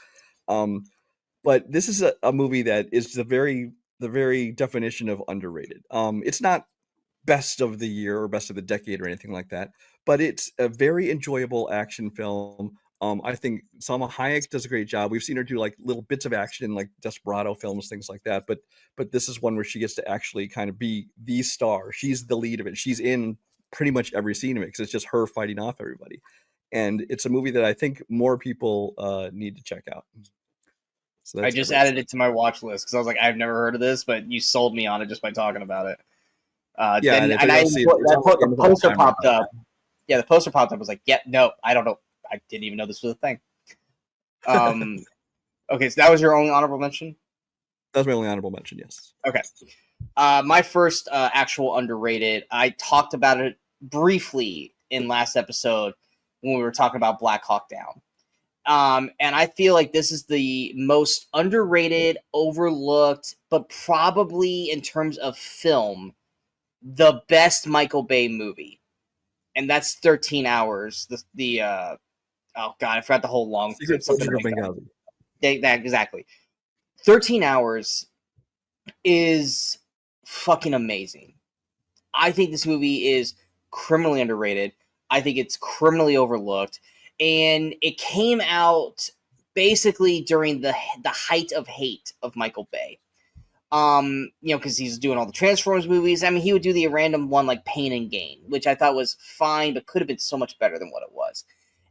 But this is a movie that is the very definition of underrated. It's not best of the year or best of the decade or anything like that, but it's a very enjoyable action film. I think Salma Hayek does a great job. We've seen her do like little bits of action in like Desperado films, things like that. But this is one where she gets to actually kind of be the star. She's the lead of it. She's in pretty much every scene of it because it's just her fighting off everybody. And it's a movie that I think more people need to check out. So I just added it to my watch list because I was like, I've never heard of this, but you sold me on it just by talking about it. Yeah, the poster popped up. Yeah, the poster popped up. I was like, yeah, no, I don't know. I didn't even know this was a thing. Okay, so that was your only honorable mention? That was my only honorable mention, yes. Okay. My first actual underrated, I talked about it briefly in last episode when we were talking about Black Hawk Down. And I feel like this is the most underrated, overlooked, but probably in terms of film, the best Michael Bay movie. And that's 13 Hours. Oh god, I forgot the whole long Secret Soldier of Benghazi. Exactly. 13 Hours is fucking amazing. I think this movie is criminally underrated. I think it's criminally overlooked. And it came out basically during the height of hate of Michael Bay. Because he's doing all the Transformers movies. I mean, he would do the random one like Pain and Gain, which I thought was fine, but could have been so much better than what it was.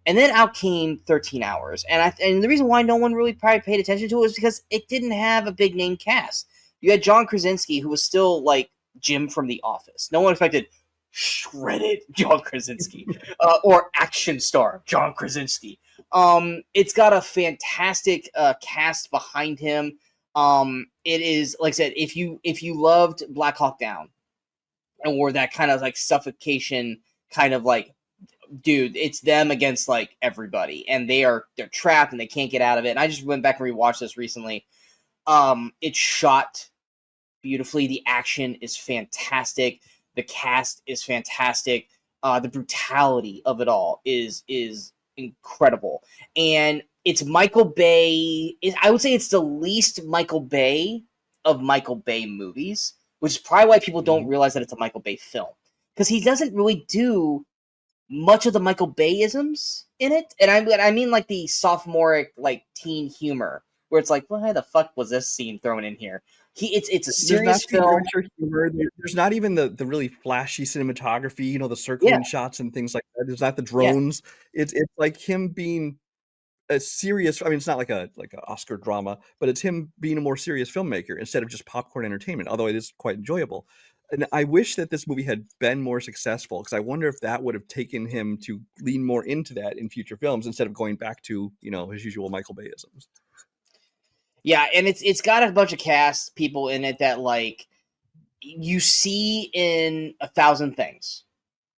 And then out came 13 Hours. And the reason why no one really probably paid attention to it was because it didn't have a big name cast. You had John Krasinski, who was still like Jim from The Office. No one expected shredded John Krasinski or action star John Krasinski. It's got a fantastic cast behind him. It is, like I said, if you loved Black Hawk Down or that kind of like suffocation kind of like, dude, it's them against like everybody, and they're trapped and they can't get out of it. And I just went back and rewatched this recently. It's shot beautifully. The action is fantastic. The cast is fantastic. The brutality of it all is incredible. And it's Michael Bay. I would say it's the least Michael Bay of Michael Bay movies, which is probably why people don't realize that it's a Michael Bay film. Because he doesn't really do much of the Michael Bay-isms in it. And I mean like the sophomoric, like teen humor, where it's like, well, how the fuck was this scene thrown in here? It's a serious film. Humor. There's not even the really flashy cinematography, the circling shots and things like that. There's not the drones. Yeah. It's like him being a serious. I mean, it's not like a Oscar drama, but it's him being a more serious filmmaker instead of just popcorn entertainment. Although it is quite enjoyable. And I wish that this movie had been more successful, because I wonder if that would have taken him to lean more into that in future films instead of going back to his usual Michael Bay-isms. Yeah, and it's got a bunch of cast people in it that like you see in 1,000 things,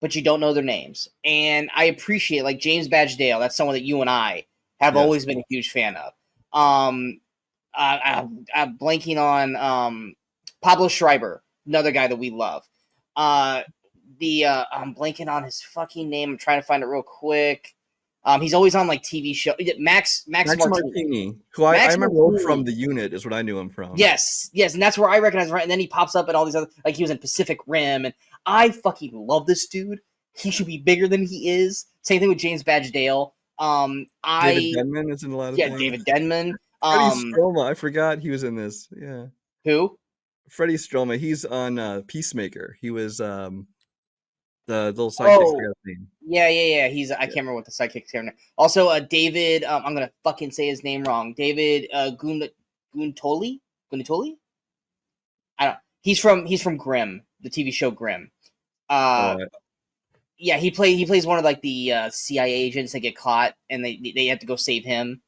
but you don't know their names. And I appreciate like James Badge Dale. That's someone that you and I have always been a huge fan of. I'm blanking on Pablo Schreiber, another guy that we love. I'm blanking on his fucking name. I'm trying to find it real quick. He's always on like TV show. Max Martini, who I remember from The Unit is what I knew him from. Yes, and that's where I recognize him. Right, and then he pops up at all these other, like he was in Pacific Rim, and I fucking love this dude. He should be bigger than he is. Same thing with James Badge Dale. David Denman is in a lot of things. David Denman. Freddie Stroma, I forgot he was in this. Yeah. Who? Freddie Stroma. He's on Peacemaker. He was The little sidekick. I Oh, got his name. yeah. He's I can't remember what the sidekick's name. Also, David. I'm gonna fucking say his name wrong. David Guntoli. Guntoli. I don't. He's from Grimm, the TV show Grimm. Uh, Uh, yeah, he plays one of like the CIA agents that get caught, and they have to go save him.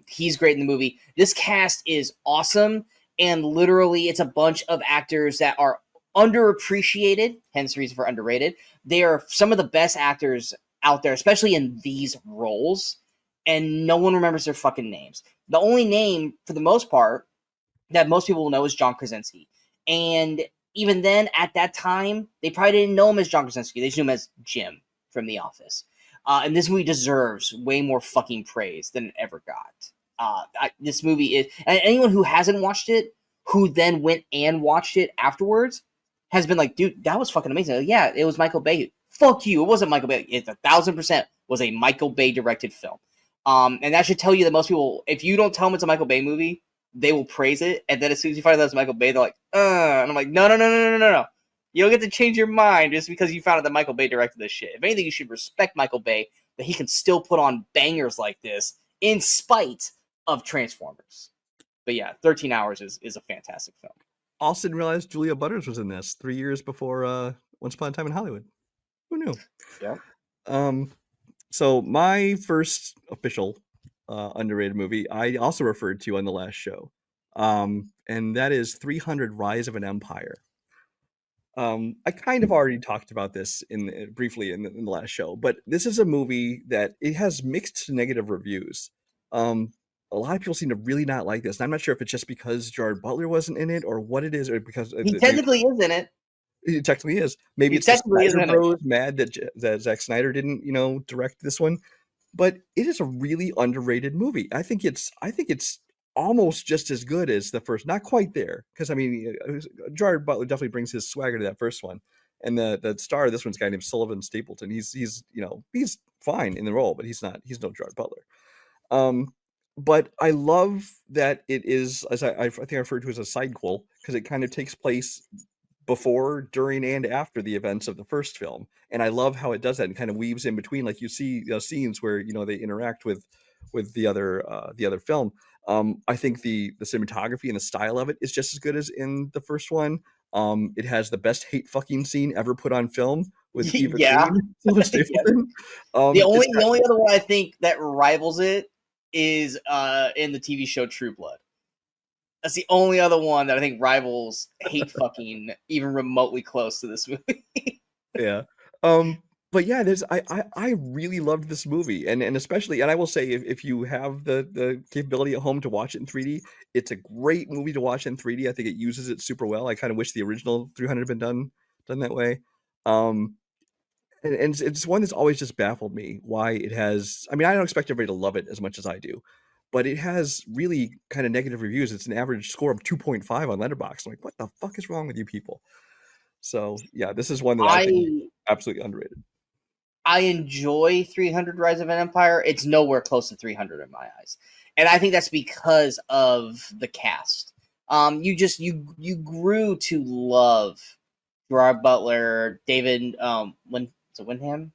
He's great in the movie. This cast is awesome, and literally, it's a bunch of actors that are underappreciated, hence the reason for underrated. They are some of the best actors out there, especially in these roles, and no one remembers their fucking names. The only name, for the most part, that most people will know is John Krasinski. And even then, at that time, they probably didn't know him as John Krasinski. They just knew him as Jim from The Office. And this movie deserves way more fucking praise than it ever got. This movie is, and anyone who hasn't watched it, who then went and watched it afterwards, has been like, dude, that was fucking amazing. Like, yeah, it was Michael Bay. Fuck you, it wasn't Michael Bay. It's 1,000% was a Michael Bay directed film. And that should tell you that most people, if you don't tell them it's a Michael Bay movie, they will praise it, and then as soon as you find out it's Michael Bay, they're like, and I'm like, no. You don't get to change your mind just because you found out that Michael Bay directed this shit. If anything, you should respect Michael Bay that he can still put on bangers like this in spite of Transformers. But yeah, 13 Hours is a fantastic film. also didn't realize Julia Butters was in this 3 years before Once Upon a Time in Hollywood. Who knew? Yeah. So my first official underrated movie I also referred to on the last show, and that is 300: Rise of an Empire. I kind of already talked about this briefly in the last show, but this is a movie that it has mixed to negative reviews. A lot of people seem to really not like this, and I'm not sure if it's just because Gerard Butler wasn't in it or what it is, or because He technically is in it. it technically is. Maybe He it's the technically is Snyder in it. Bros mad that Zack Snyder didn't, direct this one. But it is a really underrated movie. I think it's almost just as good as the first. Not quite there, because I mean, Gerard Butler definitely brings his swagger to that first one, and the star of this one's a guy named Sullivan Stapleton. He's fine in the role, but he's no Gerard Butler. Um, but I love that it is, as I think I referred to as a sidequel, because it kind of takes place before, during, and after the events of the first film, and I love how it does that and kind of weaves in between. Like you see scenes where they interact with the other film. I think the cinematography and the style of it is just as good as in the first one. It has the best hate fucking scene ever put on film with Eva Yeah. Green, Sylvester Stapleton. The It's only other one I think that rivals it is in the TV show True Blood. That's the only other one that I think rivals hate fucking even remotely close to this movie. yeah. But yeah, I really loved this movie, and especially, and I will say, if you have the capability at home to watch it in 3D, it's a great movie to watch in 3D. I think it uses it super well. I kind of wish the original 300 had been done that way. Um, and it's one that's always just baffled me why it has. I mean, I don't expect everybody to love it as much as I do, but it has really kind of negative reviews. It's an average score of 2.5 on Letterboxd. I'm like, what the fuck is wrong with you people? So yeah, this is one that I think I absolutely underrated. I enjoy 300 Rise of an Empire. It's nowhere close to 300 in my eyes. And I think that's because of the cast. You grew to love Gerard Butler, David Wyndham?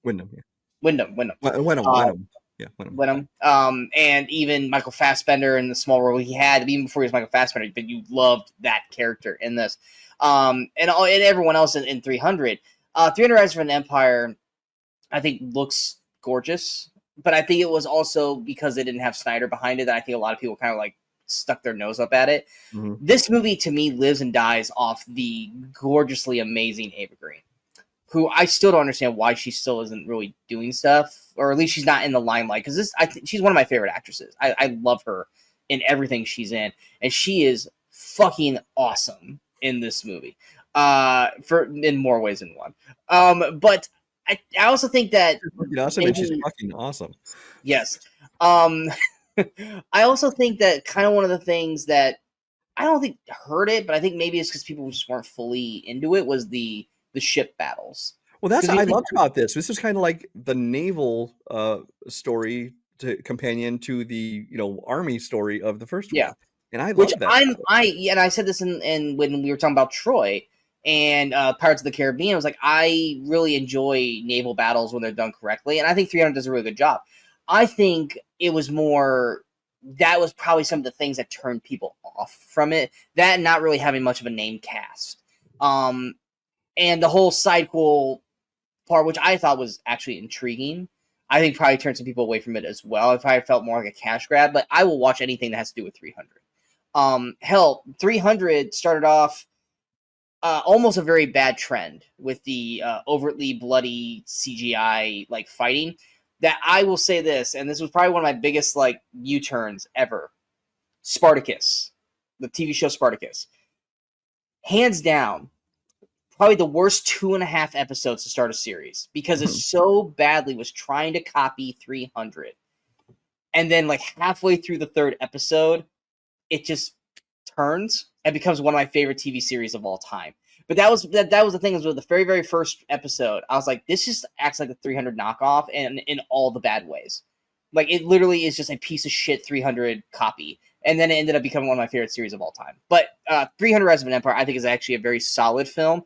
Wyndham, yeah. Wyndham. Uh, Wenham. Yeah, Wenham. Wyndham. And even Michael Fassbender in the small role he had, even before he was Michael Fassbender, but you loved that character in this. And everyone else in 300. 300 Rise of an Empire, I think, looks gorgeous, but I think it was also because they didn't have Snyder behind it that I think a lot of people kind of like stuck their nose up at it. Mm-hmm. This movie, to me, lives and dies off the gorgeously amazing Ava Green, who I still don't understand why she still isn't really doing stuff, or at least she's not in the limelight, because she's one of my favorite actresses. I love her in everything she's in, and she is fucking awesome in this movie. In more ways than one. But I also think that Awesome, and she's fucking awesome. yes. I also think that kind of one of the things that I don't think hurt it, but I think maybe it's because people just weren't fully into it, was the ship battles. Well, that's what I loved about this. This was kind of like the naval story companion to the army story of the first one. And I love that. And I said this in when we were talking about Troy, and Pirates of the Caribbean. I was like, I really enjoy naval battles when they're done correctly, and I think 300 does a really good job. I think it was more that was probably some of the things that turned people off from it. That not really having much of a name cast, and the whole sidequel part, which I thought was actually intriguing. I think probably turned some people away from it as well. It probably felt more like a cash grab, but I will watch anything that has to do with 300. Hell, 300 started off almost a very bad trend with the overtly bloody CGI like fighting. That I will say this, and this was probably one of my biggest like U-turns ever. Spartacus, the TV show Spartacus, hands down, probably the worst 2.5 episodes to start a series because it so badly was trying to copy 300, and then like halfway through the third episode, it just turns and becomes one of my favorite TV series of all time. But that was the thing, is with the very, very first episode, I was like, this just acts like a 300 knockoff, and in all the bad ways. Like, it literally is just a piece of shit 300 copy. And then it ended up becoming one of my favorite series of all time. But 300 Rise of an Empire, I think, is actually a very solid film.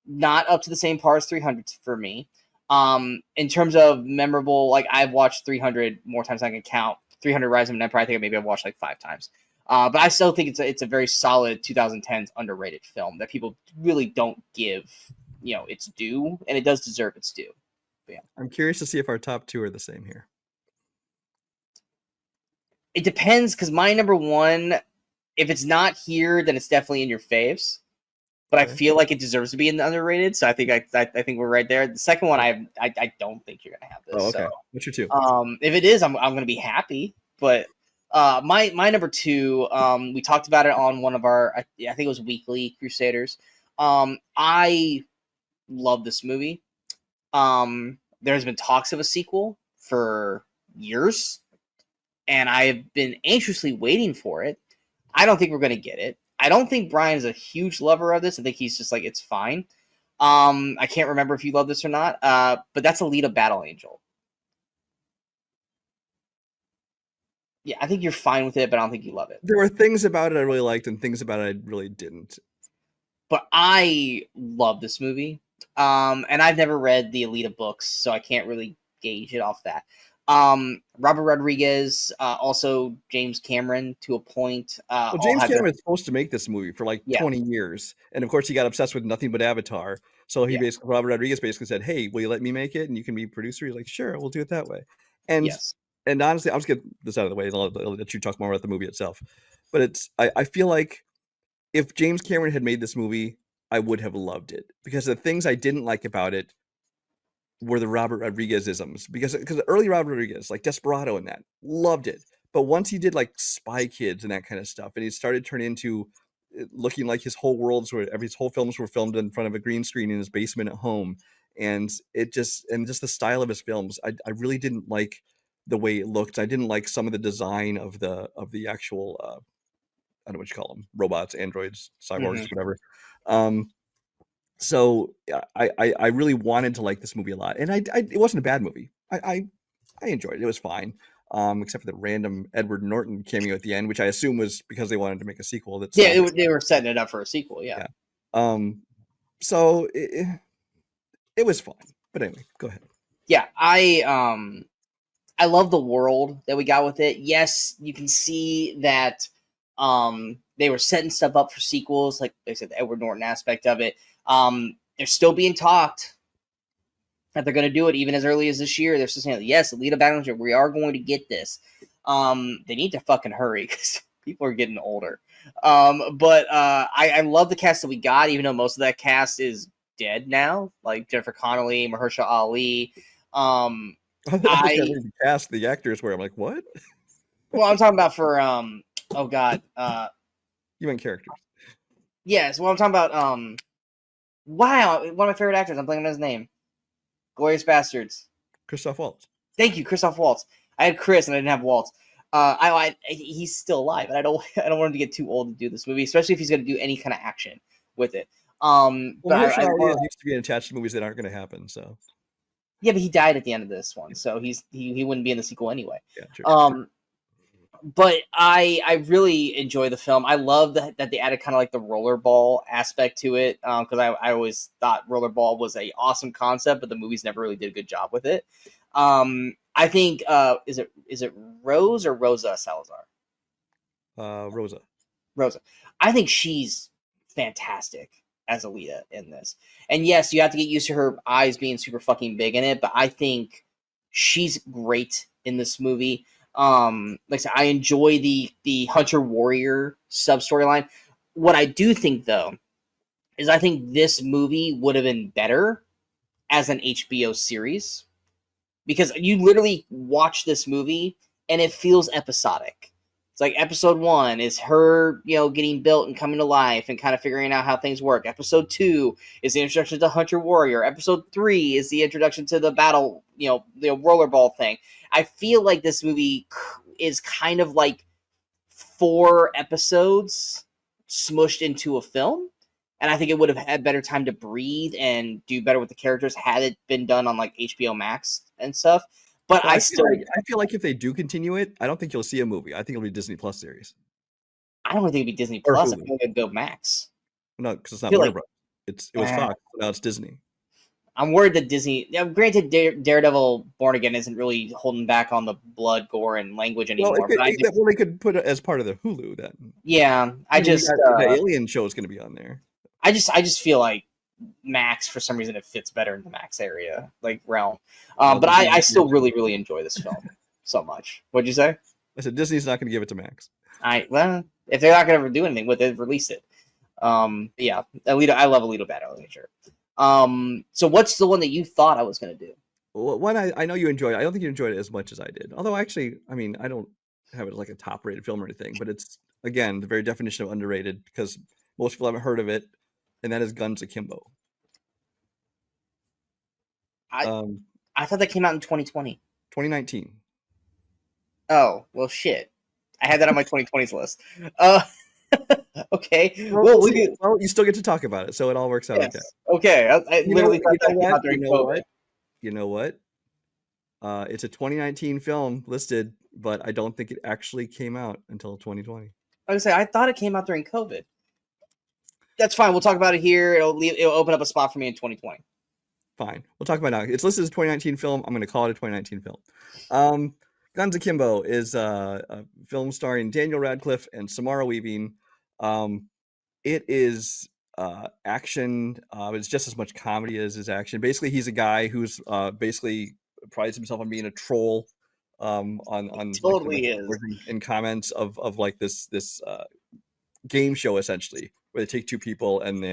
Not up to the same par as 300 for me. In terms of memorable, like, I've watched 300 more times than I can count. 300 Rise of an Empire, I think maybe I've watched like 5 times. But I still think it's a very solid 2010s underrated film that people really don't give, its due, and it does deserve its due. But yeah. I'm curious to see if our top 2 are the same here. It depends, because my number one, if it's not here, then it's definitely in your faves. But okay. I feel like it deserves to be in the underrated, so I think I think we're right there. The second one, I don't think you're gonna have this. Oh, okay. So, what's your 2? If it is, I'm gonna be happy, but. My number 2, we talked about it on one of our, I think it was weekly Crusaders. I love this movie. There's been talks of a sequel for years, and I've been anxiously waiting for it. I don't think we're going to get it. I don't think Brian's a huge lover of this. I think he's just like, it's fine. I can't remember if you love this or not, but that's Alita Battle Angel. Yeah, I think you're fine with it, but I don't think you love it. There were things about it I really liked and things about it I really didn't. But I love this movie. And I've never read the Alita books, so I can't really gauge it off that. Robert Rodriguez, also James Cameron to a point. Well, James Cameron was supposed to make this movie for like 20 years. And of course, he got obsessed with nothing but Avatar. So Robert Rodriguez basically said, hey, will you let me make it? And you can be producer? He's like, sure, we'll do it that way. And And honestly, I'll just get this out of the way, and I'll let you talk more about the movie itself. But I feel like if James Cameron had made this movie, I would have loved it, because the things I didn't like about it were the Robert Rodriguez-isms. Because early Robert Rodriguez, like Desperado and that, loved it. But once he did like Spy Kids and that kind of stuff, and he started turning into looking like his whole his whole films were filmed in front of a green screen in his basement at home, and just the style of his films, I really didn't like the way it looked. I didn't like some of the design of the actual I don't know what you call them, robots, androids, cyborgs, whatever. So I really wanted to like this movie a lot, and it wasn't a bad movie. I enjoyed it. It was fine, except for the random Edward Norton cameo at the end, which I assume was because they wanted to make a sequel. They were setting it up for a sequel. Yeah. So it was fine. But anyway, go ahead. Yeah, I love the world that we got with it. Yes, you can see that they were setting stuff up for sequels, like they said, the Edward Norton aspect of it. They're still being talked that they're going to do it even as early as this year. They're still saying, yes, Alita Battle Angel, we are going to get this. They need to fucking hurry because people are getting older. But I love the cast that we got, even though most of that cast is dead now, like Jennifer Connelly, Mahershala Ali. I cast the actors where I'm like, what? Well, I'm talking about for oh god, you meant characters? Yes. Well, I'm talking about wow, one of my favorite actors. I'm blanking on his name. Glorious Bastards. Christoph Waltz. Thank you, Christoph Waltz. I had Chris and I didn't have Waltz. He's still alive, and I don't want him to get too old to do this movie, especially if he's going to do any kind of action with it. Well, Mahershala used to be attached to movies that aren't going to happen, so. Yeah, but he died at the end of this one, so he wouldn't be in the sequel anyway. Yeah, true. but I really enjoy the film. I love that they added kind of like the rollerball aspect to it, because I always thought rollerball was a awesome concept, but the movies never really did a good job with it. I think is it Rose or Rosa Salazar? Rosa. Rosa. I think she's fantastic as Alita in this. And yes, you have to get used to her eyes being super fucking big in it, but I think she's great in this movie. Like I said, I enjoy the Hunter Warrior sub storyline. What I do think though is I think this movie would have been better as an HBO series, because you literally watch this movie and it feels episodic. It's like episode 1 is her, getting built and coming to life and kind of figuring out how things work. Episode 2 is the introduction to Hunter Warrior. Episode 3 is the introduction to the battle, the rollerball thing. I feel like this movie is kind of like 4 episodes smushed into a film. And I think it would have had better time to breathe and do better with the characters had it been done on like HBO Max and stuff. But Well, I feel like if they do continue it, I don't think you'll see a movie. I think it'll be a Disney Plus series I don't think it'd be Disney or Plus. I Hulu. think it'd go Max. No, because it's I not feel Warner like Bros. It was Fox. Now it's Disney. I'm worried that Disney. Granted, Daredevil Born Again isn't really holding back on the blood, gore, and language Well, anymore. they could put it as part of the Hulu then. Yeah, The Alien show is going to be on there. I just feel like Max, for some reason, it fits better in the Max area, like realm. But I still really, really enjoy this film so much. What'd you say? I said Disney's not going to give it to Max. Well, if they're not going to ever do anything with it, release it. Yeah, Alita. I love Alita Battle Angel. So what's the one that you thought I was going to do? Well, one I know you enjoyed. I don't think you enjoyed it as much as I did. Although actually, I mean, I don't have it as like a top-rated film or anything, but it's again the very definition of underrated because most people haven't heard of it, and that is Guns Akimbo. I thought that came out in 2020. 2019. Oh, well, shit. I had that on my 2020s list. Okay. Well, you still get to talk about it, so it all works out. Yes. Okay. I literally thought that came out during COVID. You know what? It's a 2019 film listed, but I don't think it actually came out until 2020. I thought it came out during COVID. That's fine. We'll talk about it here. It'll open up a spot for me in 2020. Fine. We'll talk about it now. It's listed as a 2019 film. I'm going to call it a 2019 film. Guns Akimbo is a film starring Daniel Radcliffe and Samara Weaving. It is action. It's just as much comedy as is action. Basically, he's a guy who's basically prides himself on being a troll. On totally is in comments of like this game show essentially, where they take two people and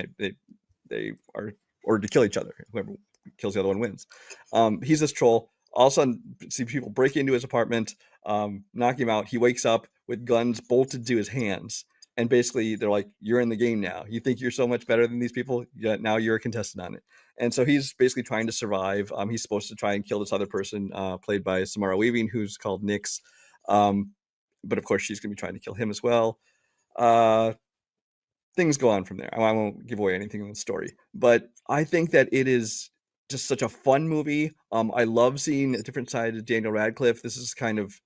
they are ordered to kill each other. Whoever kills the other one wins. He's this troll. All of a sudden, see people break into his apartment, knock him out. He wakes up with guns bolted to his hands. And basically, they're like, you're in the game now. You think you're so much better than these people? Yeah, now you're a contestant on it. And so he's basically trying to survive. He's supposed to try and kill this other person, played by Samara Weaving, who's called Nyx. But of course, she's going to be trying to kill him as well. Things go on from there. I won't give away anything in the story. But I think that it is just such a fun movie. I love seeing a different side of Daniel Radcliffe. This is kind of...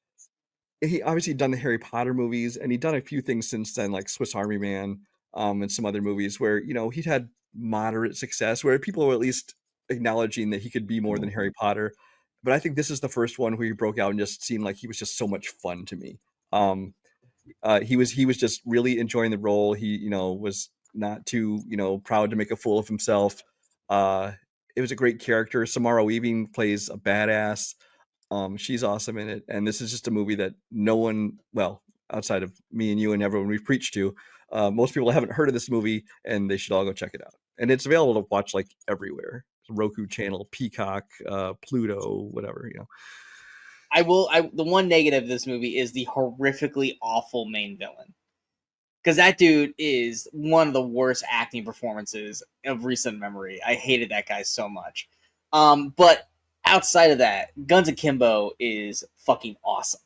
He obviously done the Harry Potter movies, and he'd done a few things since then, like Swiss Army Man, and some other movies where, he'd had moderate success, where people were at least acknowledging that he could be more than Harry Potter. But I think this is the first one where he broke out and just seemed like he was just so much fun to me. He was just really enjoying the role. He, was not too, proud to make a fool of himself. It was a great character. Samara Weaving plays a badass. She's awesome in it, and this is just a movie that no one, well, outside of me and you and everyone we've preached to, most people haven't heard of this movie, and they should all go check it out. And it's available to watch like everywhere: Roku channel, Peacock, Pluto, whatever. The one negative of this movie is the horrifically awful main villain, because that dude is one of the worst acting performances of recent memory. I hated that guy so much. But outside of that, Guns Akimbo is fucking awesome.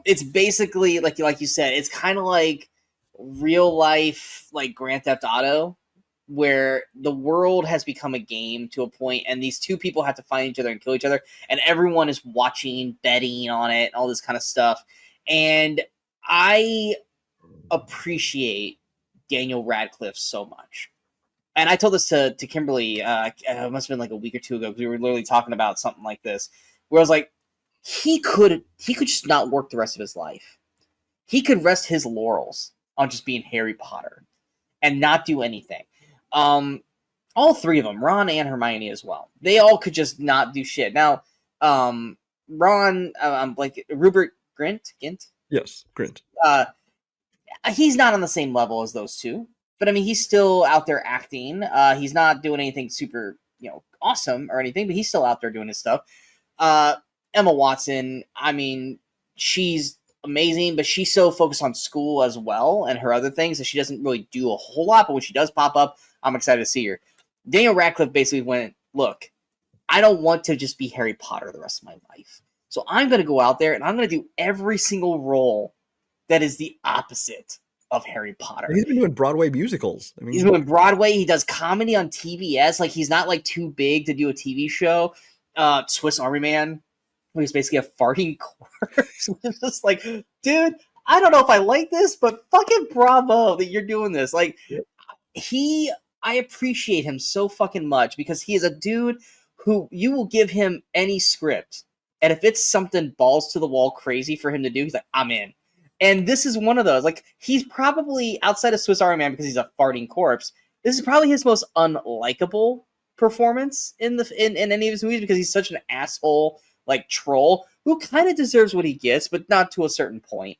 It's basically like you said, it's kind of like real life, like Grand Theft Auto, where the world has become a game to a point, and these two people have to find each other and kill each other, and everyone is watching, betting on it, all this kind of stuff. And I appreciate Daniel Radcliffe so much. And I told this to Kimberly, it must have been like a week or two ago, because we were literally talking about something like this, where I was like, he could just not work the rest of his life. He could rest his laurels on just being Harry Potter and not do anything. All three of them, Ron and Hermione as well, they all could just not do shit. Now, Ron, like Rupert Gint, Yes, Grint. He's not on the same level as those two, but I mean, he's still out there acting. He's not doing anything super, awesome or anything, but he's still out there doing his stuff. Emma Watson, I mean, she's amazing, but she's so focused on school as well and her other things that she doesn't really do a whole lot. But when she does pop up, I'm excited to see her. Daniel Radcliffe basically went, look, I don't want to just be Harry Potter the rest of my life. So I'm going to go out there and I'm going to do every single role that is the opposite of Harry Potter. He's been doing Broadway musicals. I mean, he's doing Broadway. He does comedy on TBS. Like, he's not like too big to do a TV show. Swiss Army Man, where he's basically a farting corpse. It's just like, dude, I don't know if I like this, but fucking bravo that you're doing this. Like, I appreciate him so fucking much, because he is a dude who you will give him any script, and if it's something balls to the wall crazy for him to do, he's like, I'm in. And this is one of those. Like, he's probably, outside of Swiss Army Man, because he's a farting corpse, this is probably his most unlikable performance in any of his movies, because he's such an asshole, like, troll who kind of deserves what he gets, but not to a certain point.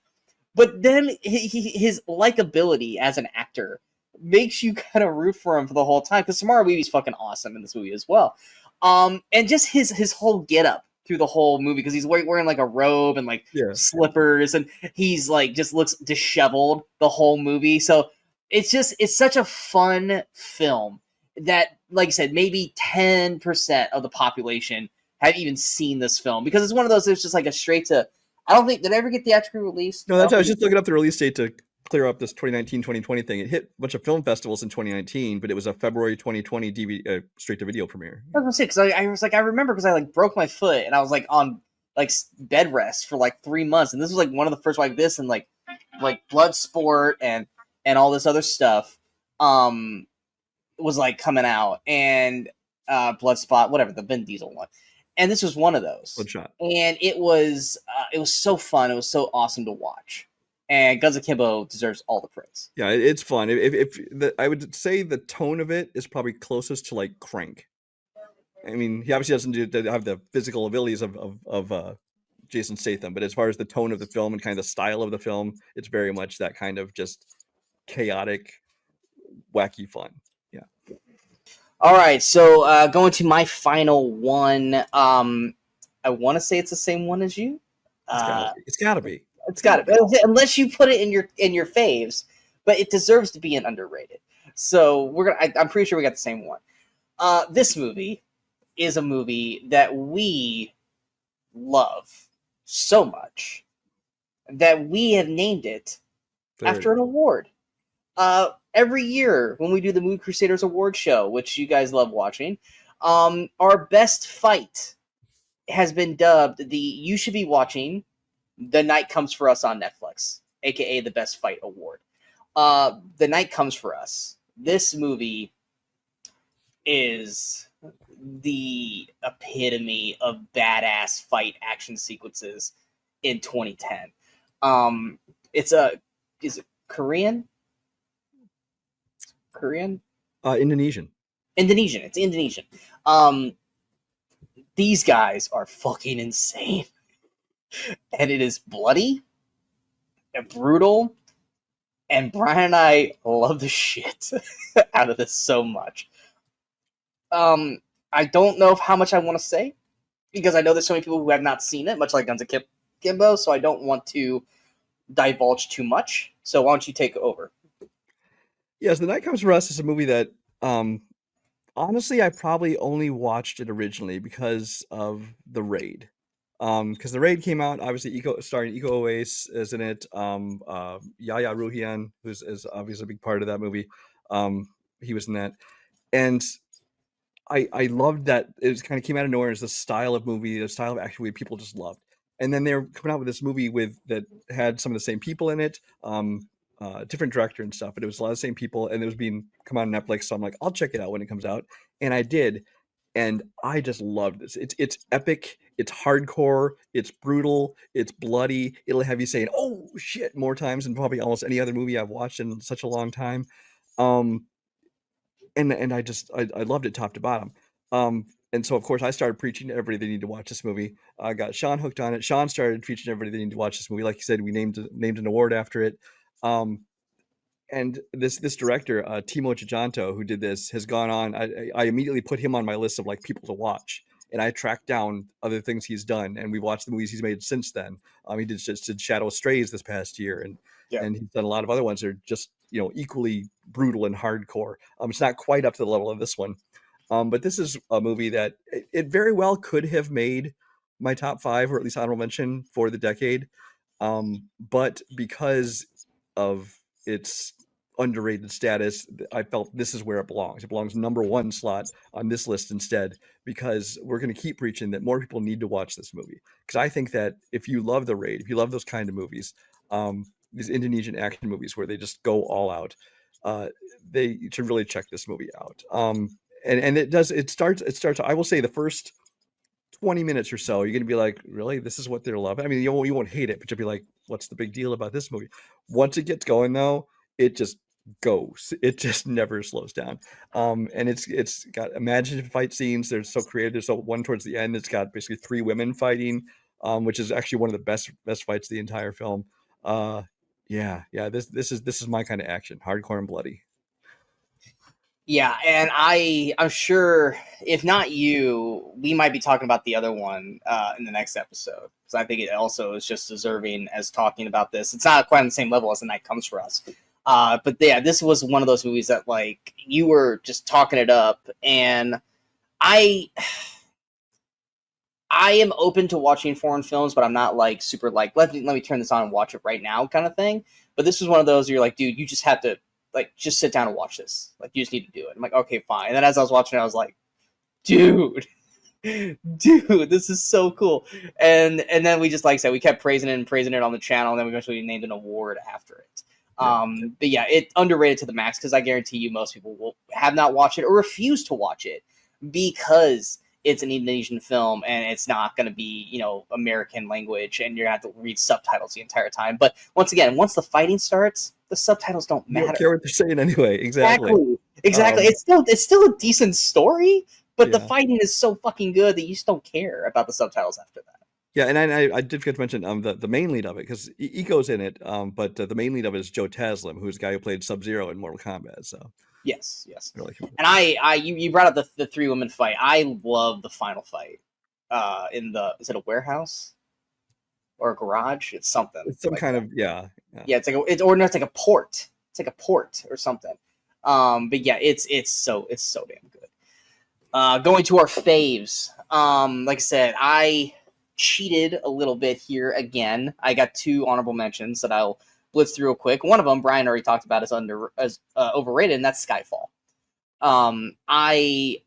But then his likability as an actor makes you kind of root for him for the whole time, because Samara Weaving's fucking awesome in this movie as well. And just his whole getup through the whole movie, because he's wearing like a robe and like slippers, and he's like just looks disheveled the whole movie. So it's such a fun film that, like I said, maybe 10% of the population have even seen this film, because it's one of those that's just like a straight to. I don't think, did it ever get theatrically released? No, that's I was just looking up the release date to clear up this 2019-2020 thing. It hit a bunch of film festivals in 2019, but it was a February 2020 DVD straight to video premiere. I was gonna say, because I was like, I remember, because I like broke my foot and I was like on like bed rest for like 3 months, and this was like one of the first like this and like Bloodsport and all this other stuff was like coming out, and Bloodspot, whatever, the Vin Diesel one. And this was one of those. Bloodshot. And it was so fun. It was so awesome to watch. And Guns Akimbo deserves all the praise. Yeah, it's fun. I would say the tone of it is probably closest to like Crank. I mean, he obviously doesn't have the physical abilities of Jason Statham, but as far as the tone of the film and kind of the style of the film, it's very much that kind of just chaotic, wacky fun. Yeah. All right, so going to my final one. I want to say it's the same one as you. It's gotta be. It's got to, unless you put it in your faves, but it deserves to be an underrated. So I'm pretty sure we got the same one. This movie is a movie that we love so much that we have named it after an award. Every year when we do the Movie Crusaders award show, which you guys love watching, our best fight has been dubbed the You Should Be Watching The Night Comes for Us on Netflix, aka the Best Fight Award. The Night Comes for Us. This movie is the epitome of badass fight action sequences in 2010. Is it Korean? Indonesian. It's Indonesian. These guys are fucking insane. And it is bloody and brutal. And Brian and I love the shit out of this so much. I don't know how much I want to say, because I know there's so many people who have not seen it, much like Guns Akimbo, so I don't want to divulge too much. So why don't you take over? Yes, The Night Comes for Us is a movie that, honestly, I probably only watched it originally because of The Raid. Because The Raid came out, obviously, starring Iko Uwais is in it. Yaya Ruhian, who's is obviously a big part of that movie. He was in that, and I loved that it kind of came out of nowhere as the style of movie, the style of action movie people just loved. and then they're coming out with this movie that had some of the same people in it, different director and stuff, but it was a lot of the same people, and it was being come out on Netflix. So I'm like, I'll check it out when it comes out, and I did, and I just loved this. It's epic, it's hardcore, it's brutal, it's bloody. It'll have you saying "oh shit" more times than probably almost any other movie I've watched in such a long time. Um, and I loved it top to bottom. And so of course I started preaching to everybody they need to watch this movie. I got Sean hooked on it. Sean started preaching to everybody they need to watch this movie. Like you said, we named an award after it. Um, and this director, Timo Tchajanto, who did this, has gone on. I immediately put him on my list of like people to watch, and I tracked down other things he's done, and we've watched the movies he's made since then. He did Shadow Strays this past year, Yeah. and he's done a lot of other ones that are just equally brutal and hardcore. It's not quite up to the level of this one, but this is a movie that it very well could have made my top 5 or at least honorable mention for the decade, but because of its underrated status, I felt this is where it belongs. It belongs number 1 slot on this list instead, because we're going to keep preaching that more people need to watch this movie. Because I think that if you love The Raid, if you love those kind of movies, these Indonesian action movies where they just go all out, they should really check this movie out. And it starts. I will say the first 20 minutes or so, you're going to be like, really, this is what they're loving? I mean, you won't hate it, but you'll be like, what's the big deal about this movie? Once it gets going, though, it just goes. It just never slows down. And it's got imaginative fight scenes. They're so creative. There's one towards the end. It's got basically 3 women fighting, which is actually one of the best fights of the entire film. Yeah. This is my kind of action, hardcore and bloody. Yeah, and I'm sure if not you, we might be talking about the other one in the next episode. So I think it also is just deserving as talking about this. It's not quite on the same level as The Night Comes for Us. But yeah, this was one of those movies that like you were just talking it up, and I am open to watching foreign films, but I'm not like super like let me turn this on and watch it right now kind of thing. But this was one of those where you're like, dude, you just have to like just sit down and watch this. Like you just need to do it. I'm like, okay, fine. And then as I was watching it, I was like, dude, this is so cool. And then we just like I said, we kept praising it on the channel, and then we eventually named an award after it. But yeah, it underrated to the max, because I guarantee you most people will have not watched it or refuse to watch it because it's an Indonesian film and it's not going to be, American language, and you're going to have to read subtitles the entire time. But once again, once the fighting starts, the subtitles don't matter. You don't care what they're saying anyway. Exactly. It's still a decent story, but the fighting is so fucking good that you just don't care about the subtitles after that. Yeah, and I did forget to mention the main lead of it, because Iko's in it, but the main lead of it is Joe Taslim, who's the guy who played Sub-Zero in Mortal Kombat. So yes. Really cool. And you brought up the 3 women fight. I love the final fight. Is it a warehouse or a garage? It's something. It's some like kind of yeah. Yeah, it's like a port. It's like a port or something. But yeah, it's so damn good. Going to our faves. Like I said, I cheated a little bit here again. I got 2 honorable mentions that I'll blitz through real quick. One of them Brian already talked about as overrated, and that's Skyfall. I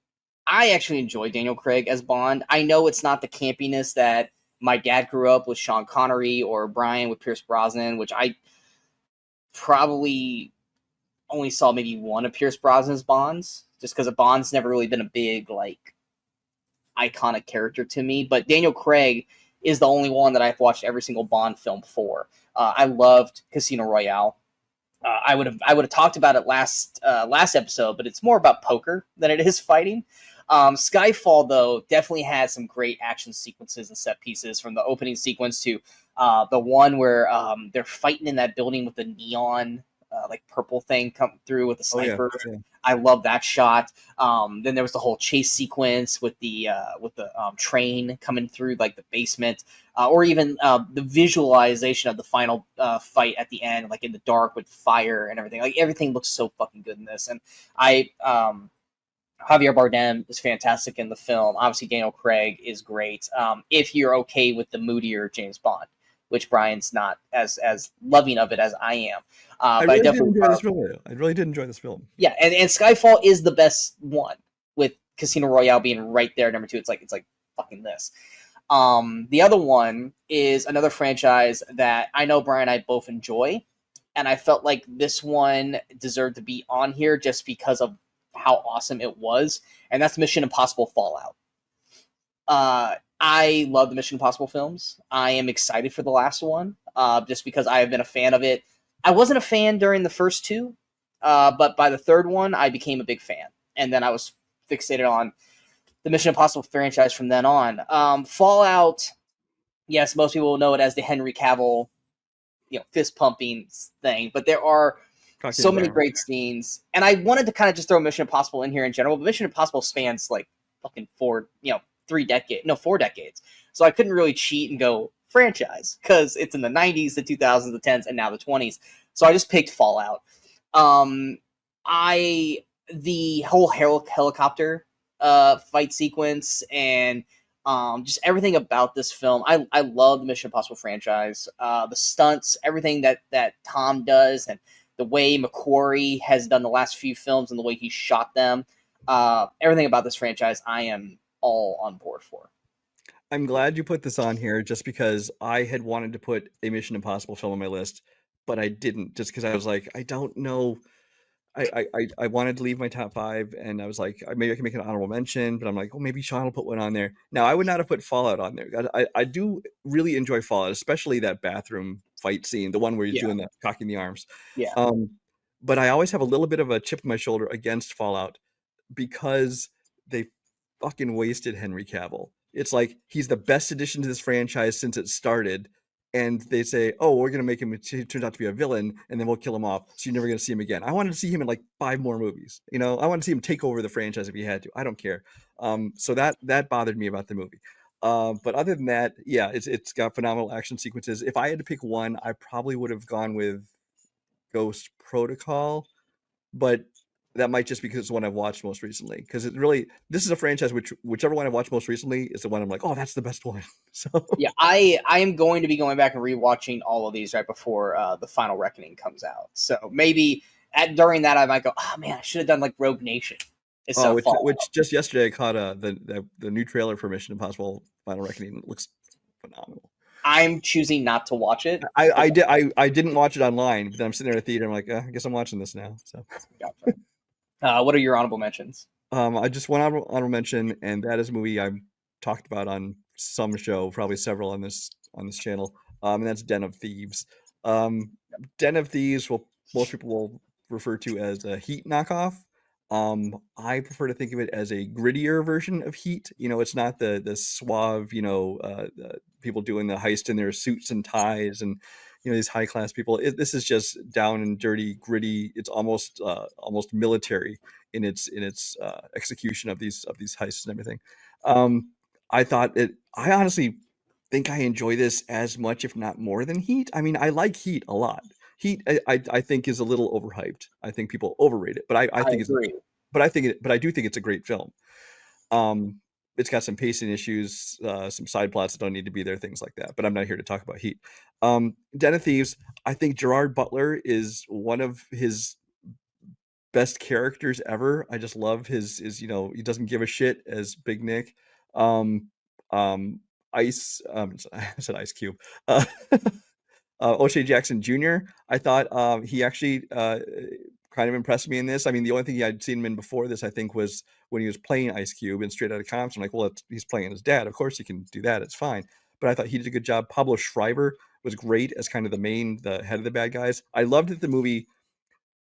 actually enjoy Daniel Craig as Bond. I know it's not the campiness that my dad grew up with Sean Connery or Brian with Pierce Brosnan, which I probably only saw maybe one of Pierce Brosnan's Bonds, just because Bond's never really been a big like iconic character to me. But Daniel Craig is the only one that I've watched every single Bond film for. I loved Casino Royale. I would have talked about it last episode, but it's more about poker than it is fighting. Skyfall, though, definitely had some great action sequences and set pieces, from the opening sequence to the one where they're fighting in that building with the neon like purple thing come through with the sniper. Oh, yeah. I love that shot. Then there was the whole chase sequence with the train coming through like the basement, or even the visualization of the final fight at the end, like in the dark with fire and everything. Like everything looks so fucking good in this. And Javier Bardem is fantastic in the film. Obviously, Daniel Craig is great. If you're okay with the moodier James Bond, which Brian's not as loving of it as I am. I really did enjoy this film. I really did enjoy this film. Yeah, and Skyfall is the best one, with Casino Royale being right there, number 2. It's like fucking this. The other one is another franchise that I know Brian and I both enjoy, and I felt like this one deserved to be on here just because of how awesome it was, and that's Mission Impossible Fallout. I love the Mission Impossible films. I am excited for the last one, just because I have been a fan of it. I wasn't a fan during the first two, but by the third one, I became a big fan, and then I was fixated on the Mission Impossible franchise from then on. Fallout, yes, most people will know it as the Henry Cavill, fist pumping thing, but there are so many great scenes, and I wanted to kind of just throw Mission Impossible in here in general, but Mission Impossible spans like fucking 4 decades, so I couldn't really cheat and go franchise because it's in the 90s, the 2000s, the 10s, and now the 20s. So I just picked Fallout. I the whole helicopter fight sequence and just everything about this film. I love the Mission Impossible franchise. The stunts, everything that Tom does, and the way McQuarrie has done the last few films and the way he shot them. Everything about this franchise, I am all on board for. I'm glad you put this on here just because I had wanted to put a Mission Impossible film on my list, but I didn't just because I was like, I don't know. I wanted to leave my top 5, and I was like, maybe I can make an honorable mention, but I'm like, oh, maybe Sean will put one on there. Now, I would not have put Fallout on there. I do really enjoy Fallout, especially that bathroom fight scene, the one where he's doing that, cocking the arms. Yeah. But I always have a little bit of a chip on my shoulder against Fallout because they fucking wasted Henry Cavill. It's like he's the best addition to this franchise since it started, and they say, oh, we're going to make him, he turns out to be a villain, and then we'll kill him off, so you're never going to see him again. I wanted to see him in like 5 more movies. I want to see him take over the franchise if he had to. I don't care. So that bothered me about the movie. But other than that, yeah, it's got phenomenal action sequences. If I had to pick one, I probably would have gone with Ghost Protocol, but that might just because it's the one I've watched most recently. Because this is a franchise whichever one I watched most recently is the one I'm like, oh, that's the best one. So yeah, I am going to be going back and rewatching all of these right before the Final Reckoning comes out. So maybe during that I might go, oh man, I should have done like Rogue Nation. Which just yesterday I caught the new trailer for Mission Impossible Final Reckoning. It looks phenomenal. I'm choosing not to watch it. I didn't watch it online, but then I'm sitting there in a theater. I'm like, I guess I'm watching this now. So, gotcha. What are your honorable mentions? I just one honorable mention, and that is a movie I've talked about on some show, probably several on this channel. And that's Den of Thieves. Den of Thieves, most people will refer to as a Heat knockoff. I prefer to think of it as a grittier version of Heat. It's not the suave, people doing the heist in their suits and ties and these high class people. This is just down and dirty, gritty. It's almost military in its execution of these heists and everything. I honestly think I enjoy this as much, if not more, than Heat. I mean, I like Heat a lot. Heat, I think, is a little overhyped. I think people overrate it, but I think agree. But I do think it's a great film. It's got some pacing issues, some side plots that don't need to be there, things like that. But I'm not here to talk about Heat. Den of Thieves, I think Gerard Butler is one of his best characters ever. I just love his he doesn't give a shit as Big Nick. Ice, I said Ice Cube. O'Shea Jackson Jr. I thought he actually kind of impressed me in this. I mean, the only thing I'd seen him in before this, I think, was when he was playing Ice Cube in Straight Outta Compton. I'm like, well, he's playing his dad. Of course he can do that. It's fine. But I thought he did a good job. Pablo Schreiber was great as kind of the head of the bad guys. I loved that the movie,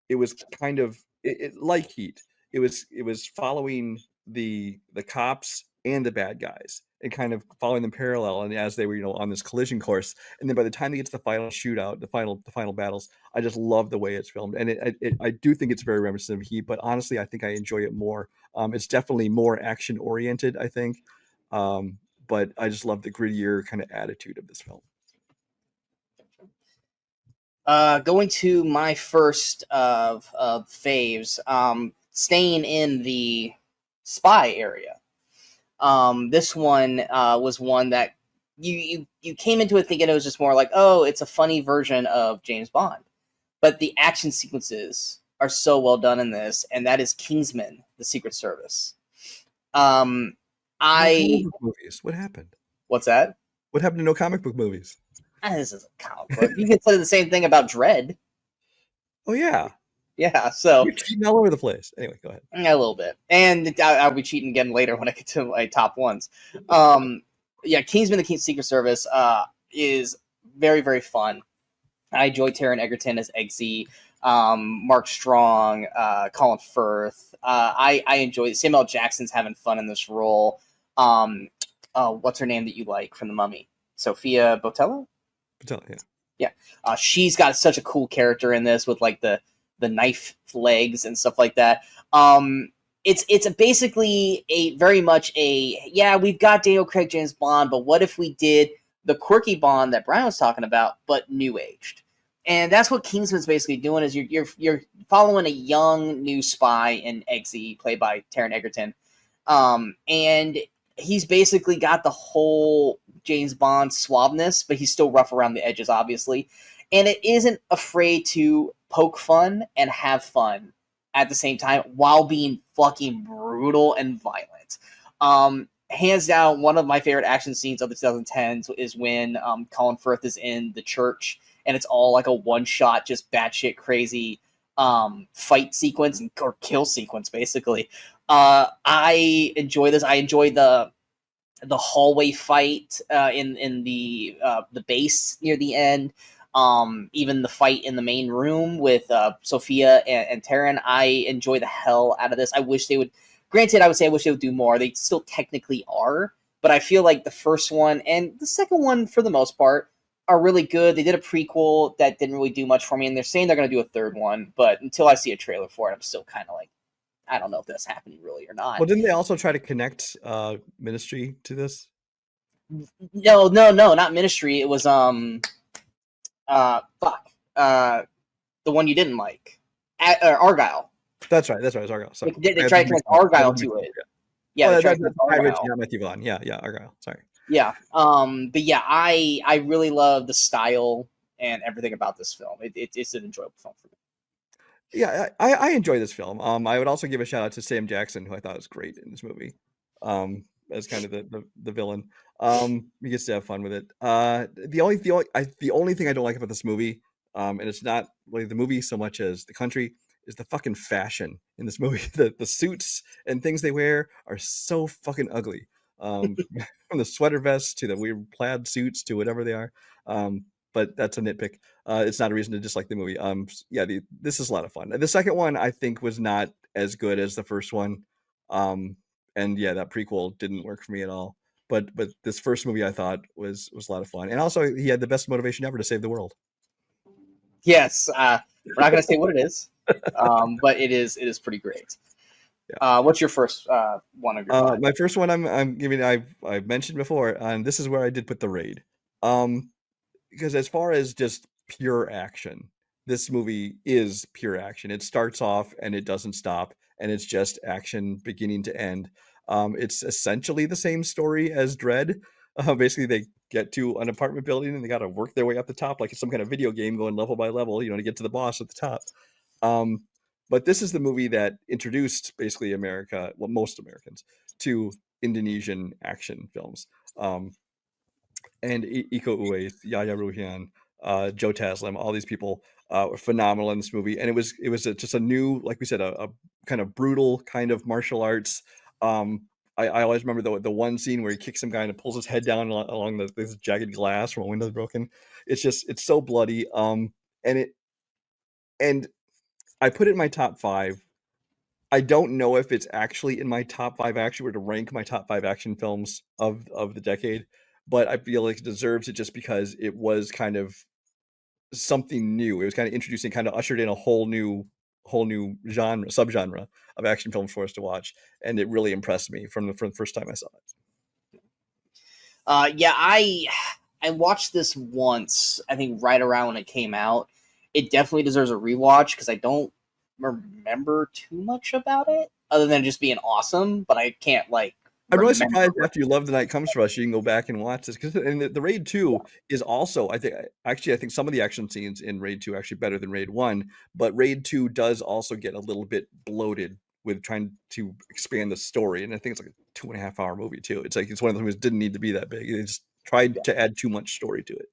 it was kind of like Heat. It was following the cops and the bad guys and kind of following them parallel, and as they were on this collision course. And then by the time they get to the final shootout, the final battles, I just love the way it's filmed, and I do think it's very reminiscent of Heat, but honestly I think I enjoy it more. It's definitely more action oriented, I think, but I just love the grittier kind of attitude of this film. Going to my first of faves, staying in the spy area. This one was one that you came into it thinking it was just more like, oh, it's a funny version of James Bond. But the action sequences are so well done in this, and that is Kingsman: The Secret Service. Movies. What happened? What's that? What happened to no comic book movies? This is a comic book. You could say the same thing about Dread. Oh yeah, Yeah, so you're cheating all over the place. Anyway, go ahead. a little bit, and I'll be cheating again later when I get to my top ones. Yeah, Kingsman: The King's Secret Service is very very fun. I enjoy Taron Egerton as Eggsy, Mark Strong, Colin Firth. I enjoy Samuel L. Jackson's having fun in this role. What's her name that you like from The Mummy? Sophia Boutella? Yeah. Yeah. She's got such a cool character in this with like the knife legs and stuff like that. It's basically a very much a we've got Daniel Craig James Bond, but what if we did the quirky Bond that Brian was talking about, but new aged? And that's what Kingsman's basically doing is you're following a young new spy in Eggsy, played by Taron Egerton, and he's basically got the whole James Bond suaveness, but he's still rough around the edges, obviously, and it isn't afraid to poke fun and have fun at the same time while being fucking brutal and violent. Hands down, one of my favorite action scenes of the 2010s is when Colin Firth is in the church and it's all like a one-shot, just batshit crazy fight sequence or kill sequence, basically. I enjoy this. I enjoy the hallway fight in the base near the end. Even the fight in the main room with Sophia and Taron. I enjoy the hell out of this. I wish they would. Granted, I would say I wish they would do more. They still technically are, but I feel like the first one and the second one, for the most part, are really good. They did a prequel that didn't really do much for me, and they're saying they're going to do a third one, but until I see a trailer for it, I'm still kind of like, I don't know if that's happening really or not. Well, didn't they also try to connect Ministry to this? No, not Ministry. It was the one you didn't like, Argyle. That's right. It's Argyle. Sorry. They tried to connect Argyle to it. Yeah, that's not Matthew Vaughn. Yeah, Argyle. Sorry. Yeah, but yeah, I really love the style and everything about this film. It's an enjoyable film for me. Yeah, I enjoy this film. I would also give a shout out to Sam Jackson, who I thought was great in this movie, as kind of the villain. He gets to have fun with it. The only thing I don't like about this movie, and it's not really the movie so much as the country, is the fucking fashion in this movie. The suits and things they wear are so fucking ugly. From the sweater vests to the weird plaid suits to whatever they are. But that's a nitpick. It's not a reason to dislike the movie. This is a lot of fun. The second one I think was not as good as the first one. And yeah, that prequel didn't work for me at all. But this first movie I thought was a lot of fun. And also he had the best motivation ever to save the world. Yes, we're not going to say what it is, but it is pretty great. Yeah. What's your first one of your five? My first one I'm giving I've mentioned before, and this is where I did put The Raid. Because as far as just pure action, this movie is pure action. It starts off and it doesn't stop, and it's just action beginning to end. It's essentially the same story as Dread. Basically, they get to an apartment building and they got to work their way up the top like it's some kind of video game going level by level, to get to the boss at the top. But this is the movie that introduced basically America, well, most Americans, to Indonesian action films. And Iko Uwais, Yaya Ruhian, Joe Taslim, all these people were phenomenal in this movie. And it was just a new, like we said, a kind of brutal kind of martial arts. I always remember the one scene where he kicks some guy and pulls his head down along this jagged glass from a window broken. It's so bloody. And I put it in my top 5. I don't know if it's actually in my top 5 action, or to rank my top 5 action films of the decade, but I feel like it deserves it just because it was kind of something new. It was kind of introducing, kind of ushered in a whole new subgenre of action films for us to watch, and it really impressed me from the first time I saw it. Yeah, I watched this once, I think right around when it came out. It definitely deserves a rewatch because I don't remember too much about it other than just being awesome, but I can't I'm really surprised after you love The Night Comes For Us, you can go back and watch this, because the Raid 2 is also, I think some of the action scenes in Raid 2 are actually better than Raid 1, but Raid 2 does also get a little bit bloated with trying to expand the story, and I think it's like 2.5 hour movie too. It's like it's one of those movies that didn't need to be that big. They just tried to add too much story to it.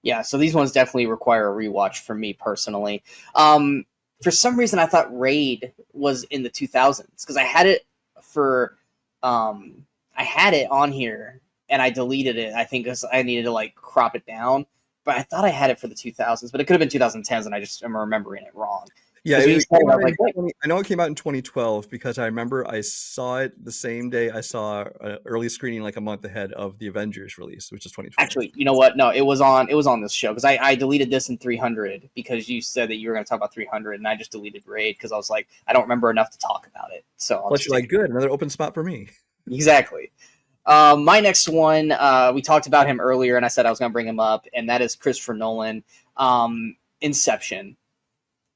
Yeah, so these ones definitely require a rewatch for me personally. For some reason, I thought Raid was in the 2000s because I had it for, I had it on here and I deleted it. I think because I needed to like crop it down, but I thought I had it for the 2000s, but it could have been 2010s, and I just am remembering it wrong. Yeah, Because when you it said came it, I out was like, wait. I know it came out in 2012 because I remember I saw it the same day I saw an early screening like a month ahead of the Avengers release, which is 2012. Actually, you know what? No, it was on this show because I deleted this in 300 because you said that you were going to talk about 300, and I just deleted Raid because I was like, I don't remember enough to talk about it. So I'll Plus, just you're like, good, another open spot for me. exactly. My next one, we talked about him earlier, and I said I was going to bring him up, and that is Christopher Nolan. Inception.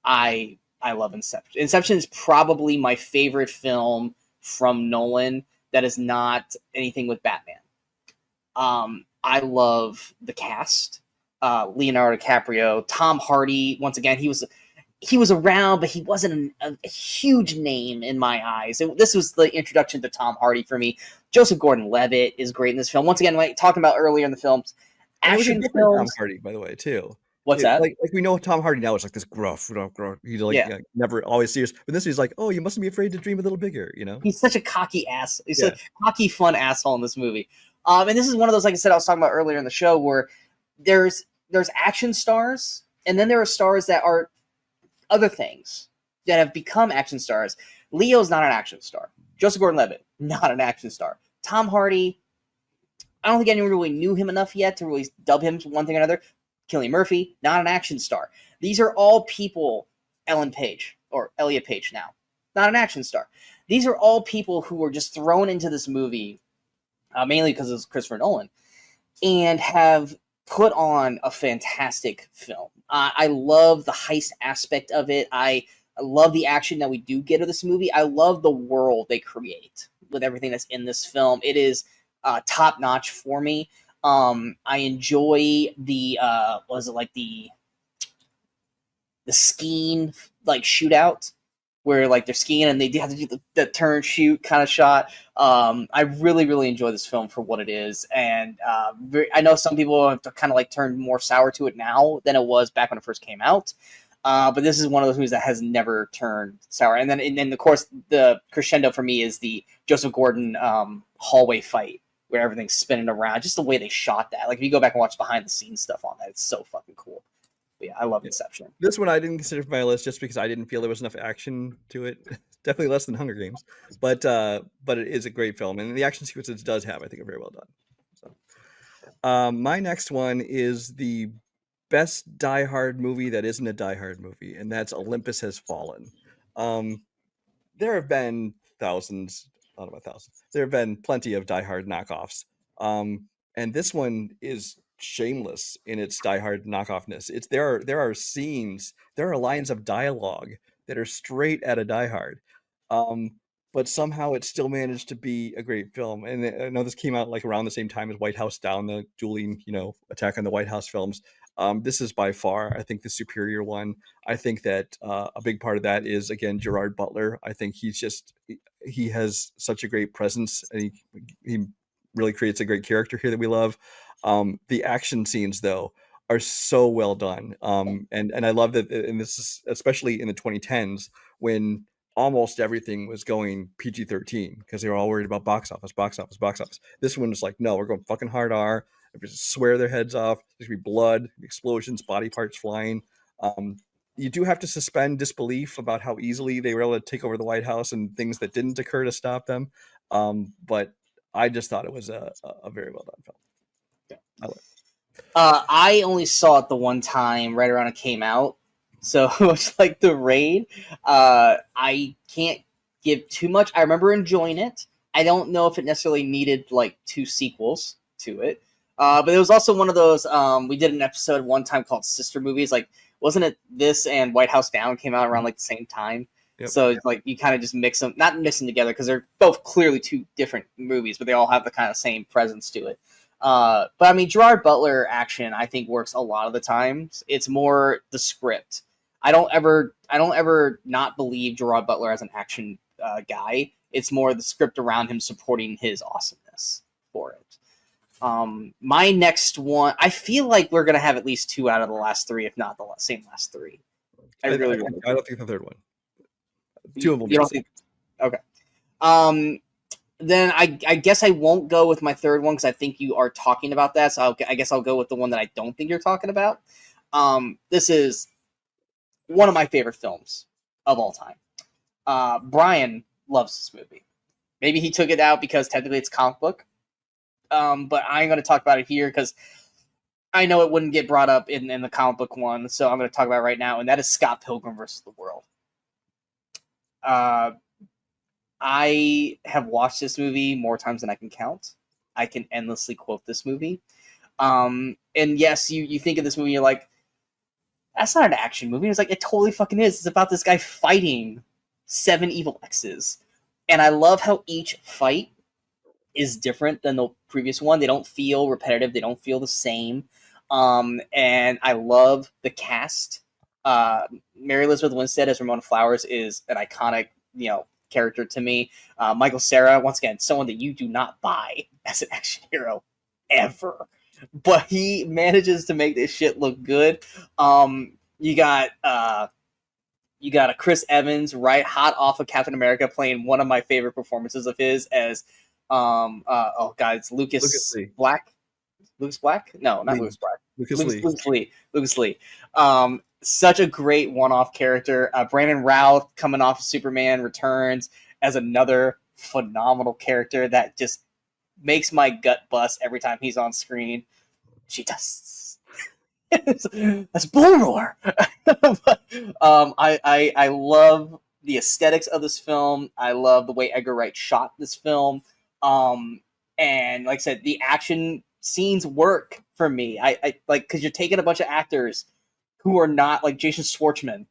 I love Inception. Inception is probably my favorite film from Nolan that is not anything with Batman. I love the cast. Leonardo DiCaprio, Tom Hardy. Once again, he was around, but he wasn't a huge name in my eyes. This was the introduction to Tom Hardy for me. Joseph Gordon-Levitt is great in this film. Once again, like talking about earlier in the films, And it was a action different Tom films. Hardy, by the way, too. What's that? Like we know Tom Hardy now is like this gruff. He's like Yeah. never always serious. But this he's like, oh, you mustn't be afraid to dream a little bigger, He's such a cocky ass. He's Yeah. a cocky, fun asshole in this movie. And this is one of those, like I said, I was talking about earlier in the show, where there's action stars, and then there are stars that are other things that have become action stars. Leo's not an action star. Joseph Gordon-Levitt, not an action star. Tom Hardy, I don't think anyone really knew him enough yet to really dub him one thing or another. Cillian Murphy, not an action star. These are all people. Ellen Page, or Elliot Page now, not an action star. These are all people who were just thrown into this movie, mainly because it's Christopher Nolan, and have put on a fantastic film. I love the heist aspect of it. I love the action that we do get of this movie. I love the world they create with everything that's in this film. It is top notch for me. I enjoy the the skiing like shootout where like they're skiing and they have to do the turn shoot kind of shot. I really enjoy this film for what it is, and I know some people have kind of like turned more sour to it now than it was back when it first came out. But this is one of those movies that has never turned sour. And then of course the crescendo for me is the Joseph Gordon hallway fight where everything's spinning around. Just the way they shot that. Like if you go back and watch behind the scenes stuff on that, it's so fucking cool. But yeah, I love Inception. This one I didn't consider for my list just because I didn't feel there was enough action to it. Definitely less than Hunger Games, but it is a great film, and the action sequences it does have, I think, are very well done. So, my next one is the best Die Hard movie that isn't a Die Hard movie, and that's Olympus Has Fallen. There have been thousands, not about thousands. There have been plenty of Die Hard knockoffs, and this one is shameless in its Die Hard knockoffness. There are scenes, there are lines of dialogue that are straight out of Die Hard, but somehow it still managed to be a great film. And I know this came out like around the same time as White House Down, the dueling, attack on the White House films. This is by far, I think, the superior one. I think that a big part of that is, again, Gerard Butler. I think he has such a great presence, and he really creates a great character here that we love. The action scenes, though, are so well done. And I love that, and this is especially in the 2010s when almost everything was going PG-13 because they were all worried about box office. This one was like, no, we're going fucking hard R. Just swear their heads off. There's gonna be blood, explosions, body parts flying. You do have to suspend disbelief about how easily they were able to take over the White House and things that didn't occur to stop them. But I just thought it was a very well done film. I only saw it the one time right around it came out, so much like the Raid. I can't give too much. I remember enjoying it. I don't know if it necessarily needed like 2 sequels to it, but it was also one of those. We did an episode one time called Sister Movies. Like, wasn't it this and White House Down came out around like the same time? Yep. So it's like you kind of just mix them, not mix them together because they're both clearly 2 different movies, but they all have the kind of same presence to it. But I mean, Gerard Butler action, I think, works a lot of the times. It's more the script. I don't ever not believe Gerard Butler as an action guy. It's more the script around him supporting his awesomeness for it. My next one, I feel like we're gonna have at least 2 out of the last 3, if not the same last 3. I really I don't think the third one. You don't think? Okay. Then I guess I won't go with my third one because I think you are talking about that. So I guess I'll go with the one that I don't think you're talking about. This is one of my favorite films of all time. Brian loves this movie. Maybe he took it out because technically it's a comic book. But I ain't going to talk about it here because I know it wouldn't get brought up in the comic book one. So I'm going to talk about it right now, and that is Scott Pilgrim versus the World. I have watched this movie more times than I can count. I can endlessly quote this movie. And yes, you think of this movie, you're like, that's not an action movie. It's like, it totally fucking is. It's about this guy fighting 7 evil exes. And I love how each fight is different than the previous one. They don't feel repetitive. They don't feel the same. And I love the cast. Mary Elizabeth Winstead as Ramona Flowers is an iconic, character to me. Michael Cera, once again, someone that you do not buy as an action hero ever, but he manages to make this shit look good. You got a Chris Evans right hot off of Captain America playing one of my favorite performances of his as it's Lucas Black. Lucas Black? No, not Lucas Black. Lucas Lee. Such a great one-off character. Brandon Routh coming off of Superman Returns as another phenomenal character that just makes my gut bust every time he's on screen. She does. That's bull roar. I love the aesthetics of this film. I love the way Edgar Wright shot this film. And like I said, the action scenes work for me. I like, because you're taking a bunch of actors who are not like Jason Schwartzman.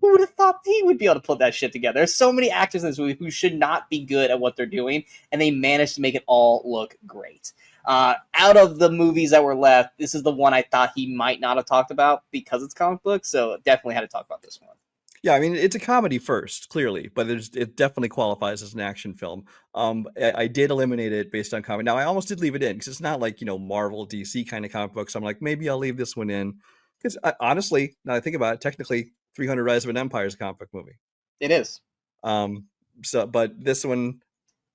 Who would have thought he would be able to put that shit together? There's so many actors in this movie who should not be good at what they're doing, and they managed to make it all look great. Out of the movies that were left, this is the one I thought he might not have talked about because it's comic book, so definitely had to talk about this one. Yeah, I mean, it's a comedy first, clearly, but it definitely qualifies as an action film. I did eliminate it based on comedy. Now, I almost did leave it in because it's not like, Marvel, DC kind of comic books. I'm like, maybe I'll leave this one in. Because honestly, now I think about it, technically, 300 Rise of an Empire is a comic book movie. It is. But this one,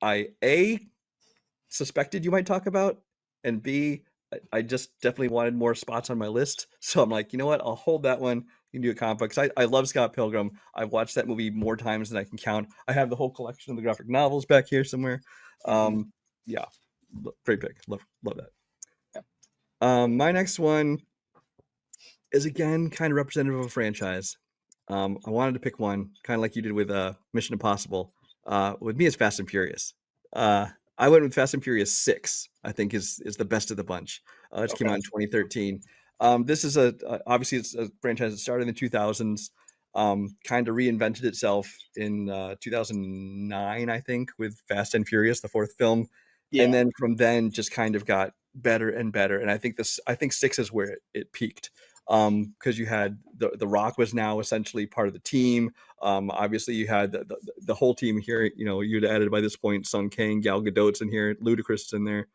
I A, suspected you might talk about, and B, I just definitely wanted more spots on my list. So I'm like, you know what? I'll hold that one. You can do a comic book. I love Scott Pilgrim. I've watched that movie more times than I can count. I have the whole collection of the graphic novels back here somewhere. Yeah, great pick. Love that. Yeah. My next one is again kind of representative of a franchise. I wanted to pick one, kind of like you did with Mission Impossible. With me, it's Fast and Furious. I went with Fast and Furious 6. I think is the best of the bunch. It came out in 2013. This is obviously it's a franchise that started in the 2000s. Kind of reinvented itself in 2009, I think, with Fast and Furious, the 4th film, and then from then just kind of got better and better. And I think 6 is where it peaked. Because you had the Rock was now essentially part of the team. Obviously you had the whole team here. You'd added by this point Sung Kang, Gal Gadot's in here, Ludacris is in there.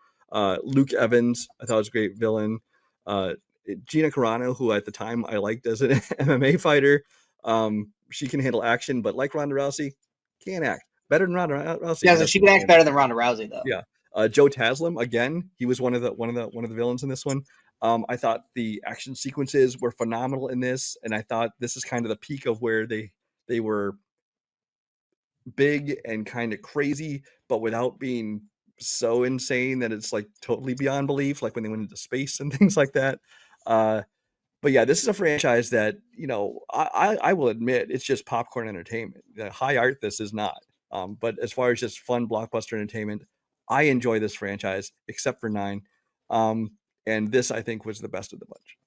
Luke Evans, I thought was a great villain. Gina Carano, who at the time I liked as an MMA fighter. She can handle action, but like Ronda Rousey, can't act. Better than Ronda Rousey. Yeah, so she can act better than Ronda Rousey, though. Yeah. Joe Taslim, again, he was one of the villains in this one. I thought the action sequences were phenomenal in this, and I thought this is kind of the peak of where they were big and kind of crazy, but without being so insane that it's like totally beyond belief, like when they went into space and things like that. But yeah, this is a franchise that, I will admit it's just popcorn entertainment. The high art this is not. But as far as just fun blockbuster entertainment, I enjoy this franchise, except for 9. And this, I think, was the best of the bunch.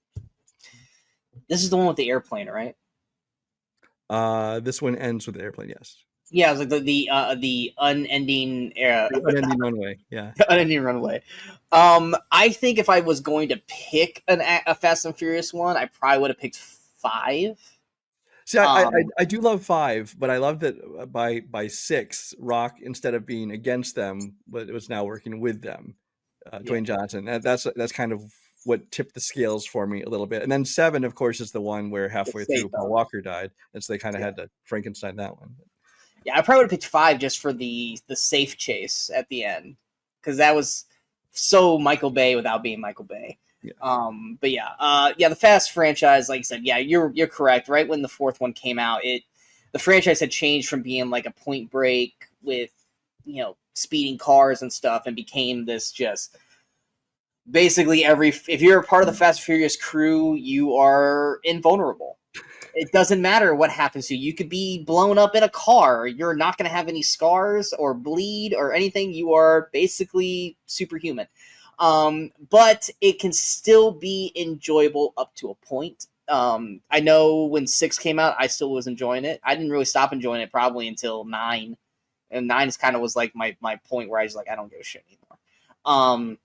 This is the one with the airplane, right? This one ends with the airplane, yes. Yeah, it was like the unending unending runway. Yeah, unending runway. I think if I was going to pick a Fast and Furious one, I probably would have picked 5. See, Um, I do love 5, but I love that by 6, Rock, instead of being against them, but it was now working with them. yeah, Dwayne Johnson. That's kind of what tipped the scales for me a little bit. And then 7, of course, is the one where the halfway safe through Paul element. Walker died, and so they kind of Yeah, had to Frankenstein that one. yeah. I probably would have picked 5 just for the safe chase at the end, because that was so Michael Bay without being Michael Bay. Yeah. But yeah, yeah, the Fast franchise, like I said, yeah, you're correct. Right when the fourth one came out, the franchise had changed from being like a Point Break with speeding cars and stuff, and became this just basically if you're a part of the Fast and Furious crew, you are invulnerable. It doesn't matter what happens to you. You could be blown up in a car. You're not going to have any scars or bleed or anything. You are basically superhuman. But it can still be enjoyable up to a point. I know when 6 came out, I still was enjoying it. I didn't really stop enjoying it probably until 9. And 9 is kind of was like my point where I was like, I don't give a shit anymore.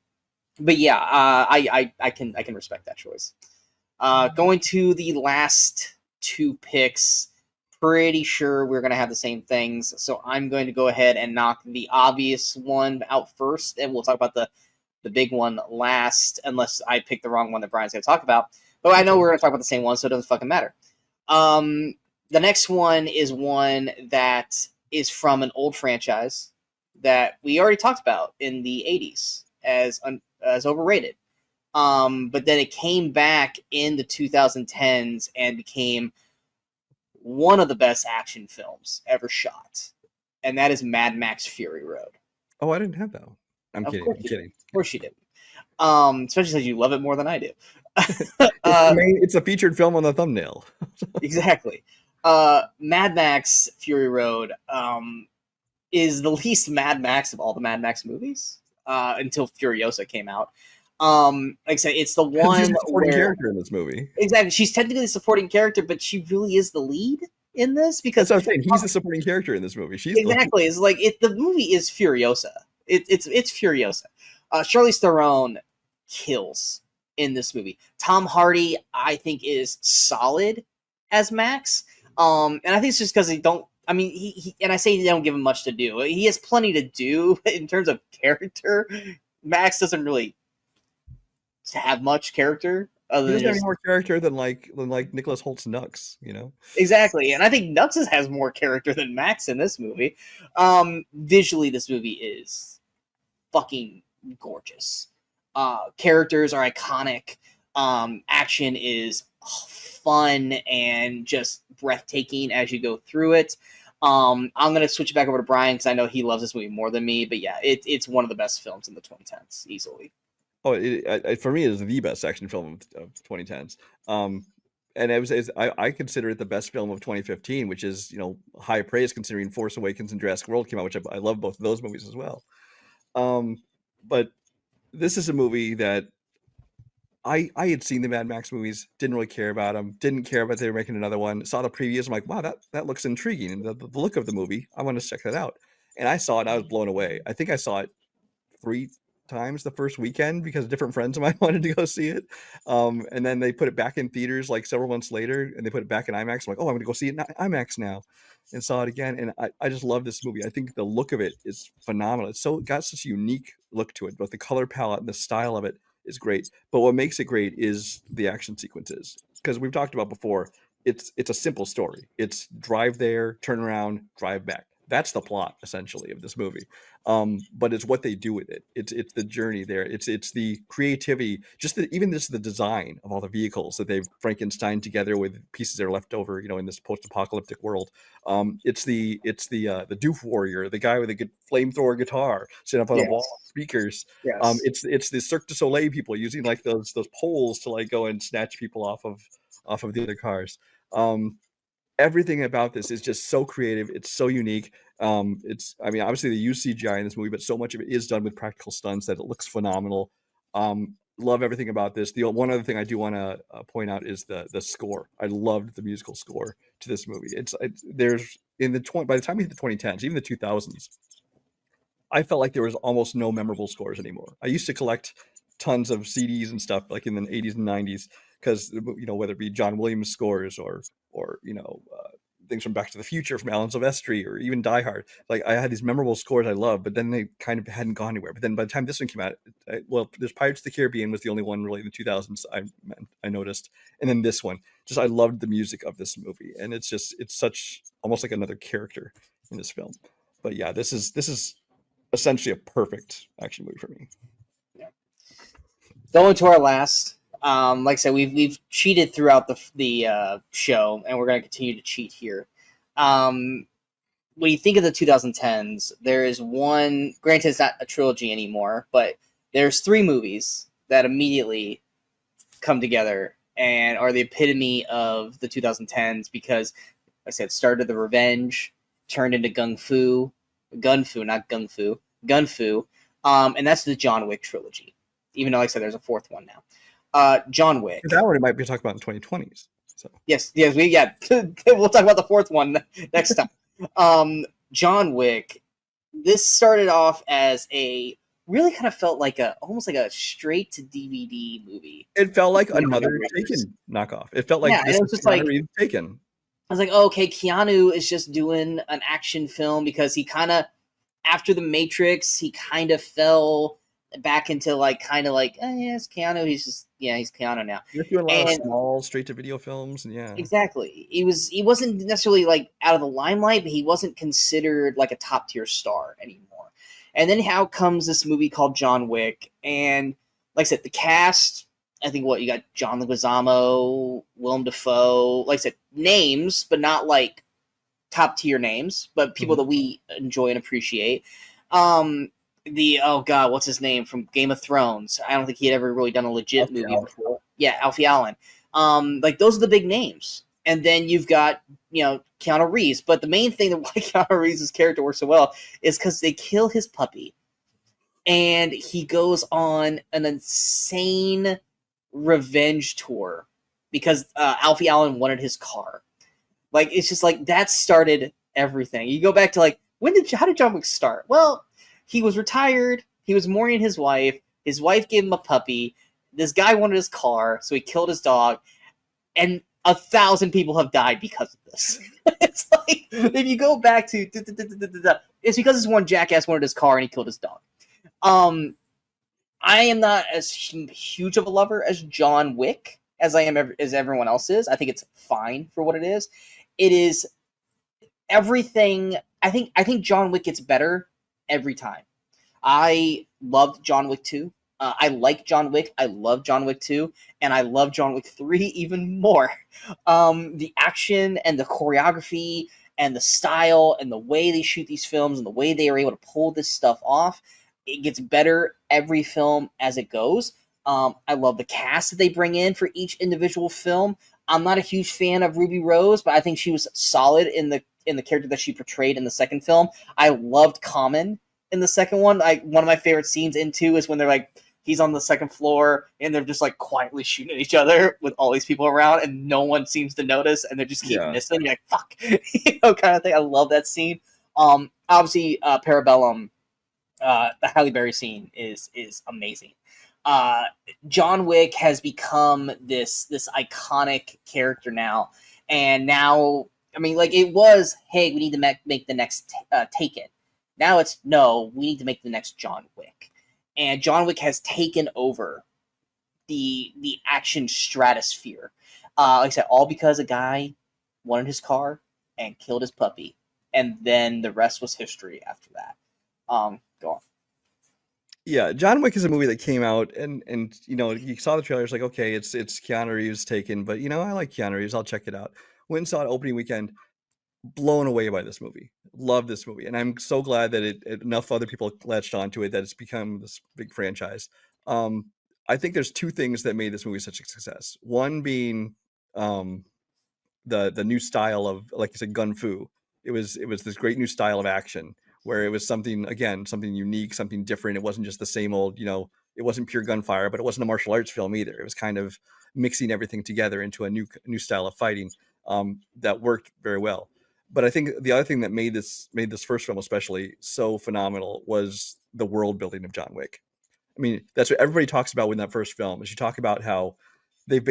But yeah, I can respect that choice. Going to the last 2 picks, pretty sure we're going to have the same things. So I'm going to go ahead and knock the obvious one out first, and we'll talk about the big one last, unless I pick the wrong one that Brian's going to talk about. But I know we're going to talk about the same one, so it doesn't fucking matter. The next one is one that is from an old franchise that we already talked about in the 80s as overrated. But then it came back in the 2010s and became one of the best action films ever shot, and that is Mad Max Fury Road. Oh, I didn't have that one. I'm Of kidding. course I'm you did. kidding. Of course you did. Especially since you love it more than I do. uh, It's a featured film on the thumbnail. exactly. Mad Max Fury Road is the least Mad Max of all the Mad Max movies until Furiosa came out. Like I said, it's the She's one a supporting where character in this movie. exactly she's technically a supporting character, but she really is the lead in this That's because what I'm saying. He's the supporting character in this movie. She's the lead. exactly it's like the movie is Furiosa. It's Furiosa. Charlize Theron kills in this movie. Tom Hardy, I think, is solid as Max. And I think it's just because they don't. I mean, he and I say they don't give him much to do. He has plenty to do in terms of character. Max doesn't really have much character other He than doesn't have any just more character than Nicholas Holt's Nux, you know? exactly. And I think Nux has more character than Max in this movie. Visually, this movie is fucking gorgeous. Characters are iconic. Action is fun and just breathtaking as you go through it. I'm gonna switch it back over to Brian because I know he loves this movie more than me. But yeah, it's one of the best films in the 2010s, easily. Oh, for me, it is the best action film of 2010s. And I consider it the best film of 2015, which is, high praise considering Force Awakens and Jurassic World came out, which I love both of those movies as well. But this is a movie that I had seen the Mad Max movies, didn't really care about them, didn't care about they were making another one. Saw the previews, I'm like, wow, that looks intriguing, and the look of the movie, I want to check that out. And I saw it, and I was blown away. I think I saw it 3 times the first weekend because different friends of mine wanted to go see it. And then they put it back in theaters like several months later, and they put it back in IMAX. I'm like, oh, I'm gonna go see it in IMAX now, and saw it again. And I just love this movie. I think the look of it is phenomenal. It's got such a unique look to it. Both the color palette and the style of it is great. But what makes it great is the action sequences, because we've talked about before. It's a simple story. It's drive there, turn around, drive back. That's the plot essentially of this movie. But it's what they do with it. It's the journey there. It's the creativity, even the design of all the vehicles that they've Frankenstein together with pieces that are left over, in this post-apocalyptic world. It's the doof warrior, the guy with a good flamethrower guitar sitting up on a wall Yes. of speakers. Yes. It's the Cirque du Soleil people using like those poles to like go and snatch people off of the other cars. Everything about this is just so creative. It's so unique. Obviously they use CGI in this movie, but so much of it is done with practical stunts that it looks phenomenal. Love everything about this. The one other thing I do want to point out is the score. I loved the musical score to this movie. There's by the time we hit the 2010s, even the 2000s, I felt like there was almost no memorable scores anymore. I used to collect tons of CDs and stuff like in the 80s and 90s because whether it be John Williams scores or or things from Back to the Future, from Alan Silvestri, or even Die Hard. Like, I had these memorable scores I loved, but then they kind of hadn't gone anywhere. But then by the time this one came out, there's Pirates of the Caribbean was the only one really in the 2000s I noticed, and then this one, just I loved the music of this movie, and it's such almost like another character in this film. But yeah, this is essentially a perfect action movie for me. Yeah. Going to our last. Like I said, we've cheated throughout the show, and we're going to continue to cheat here. When you think of the 2010s, there is one. Granted, it's not a trilogy anymore, but there's 3 movies that immediately come together and are the epitome of the 2010s because, like I said, started the revenge, turned into gunfu, not gung fu, gunfu, and that's the John Wick trilogy. Even though, like I said, there's a 4th one now. John Wick. That one might be talked about in 2020s. So yes, we'll talk about the 4th one next time. John Wick. This started off as a really kind of felt like almost like a straight to DVD movie. It felt like another Taken knockoff. It felt like this was just like Taken. I was like, oh, okay, Keanu is just doing an action film because he kind of, after The Matrix, he kind of fell back into it's Keanu. He's Keanu now. He's doing a lot of small straight to video films, and yeah, exactly. He wasn't necessarily like out of the limelight, but he wasn't considered like a top tier star anymore. And then how comes this movie called John Wick? And like I said, the cast. I think you got John Leguizamo, Willem Dafoe. Like I said, names, but not like top tier names, but people that we enjoy and appreciate. What's his name from Game of Thrones? I don't think he had ever really done a legit movie before. Yeah, Alfie Allen. Like those are the big names. And then you've got, Keanu Reeves. But the main thing that why Keanu Reeves' character works so well is because they kill his puppy. And he goes on an insane revenge tour because Alfie Allen wanted his car. Like, it's just like that started everything. You go back to like, how did John Wick start? Well, he was retired. He was mourning his wife. His wife gave him a puppy. This guy wanted his car, so he killed his dog. And 1,000 people have died because of this. It's like, if you go back to, it's because this one jackass wanted his car and he killed his dog. I am not as huge of a lover as John Wick as I am as everyone else is. I think it's fine for what it is. It is everything. I think John Wick gets better every time. I loved John Wick 2. I like John Wick. I love John Wick 2. And I love John Wick 3 even more. The action and the choreography and the style and the way they shoot these films and the way they are able to pull this stuff off, it gets better every film as it goes. I love the cast that they bring in for each individual film. I'm not a huge fan of Ruby Rose, but I think she was solid in the character that she portrayed in the second film. I loved Common in the second one. One of my favorite scenes in 2 is when they're like, he's on the second floor and they're just like quietly shooting at each other with all these people around and no one seems to notice and they just keep missing. You're like, fuck, kind of thing. I love that scene. Obviously, Parabellum, the Halle Berry scene is amazing. John Wick has become this iconic character now, and now, I mean, like, it was, hey, we need to make the next Taken. Now it's, no, we need to make the next John Wick. And John Wick has taken over the action stratosphere. Like I said, all because a guy wanted his car and killed his puppy, and then the rest was history after that. Go on. Yeah, John Wick is a movie that came out, and you saw the trailer. It's like, okay, it's Keanu Reeves Taken, but I like Keanu Reeves. I'll check it out. Went and saw it opening weekend. Blown away by this movie. Love this movie, and I'm so glad that enough other people latched onto it that it's become this big franchise. I think there's 2 things that made this movie such a success. One being the new style of, like you said, gun fu. It was this great new style of action where it was something unique, something different. It wasn't just the same old, it wasn't pure gunfire, but it wasn't a martial arts film either. It was kind of mixing everything together into a new style of fighting that worked very well. But I think the other thing that made this first film especially so phenomenal was the world building of John Wick. I mean, that's what everybody talks about when that first film is. You talk about how they've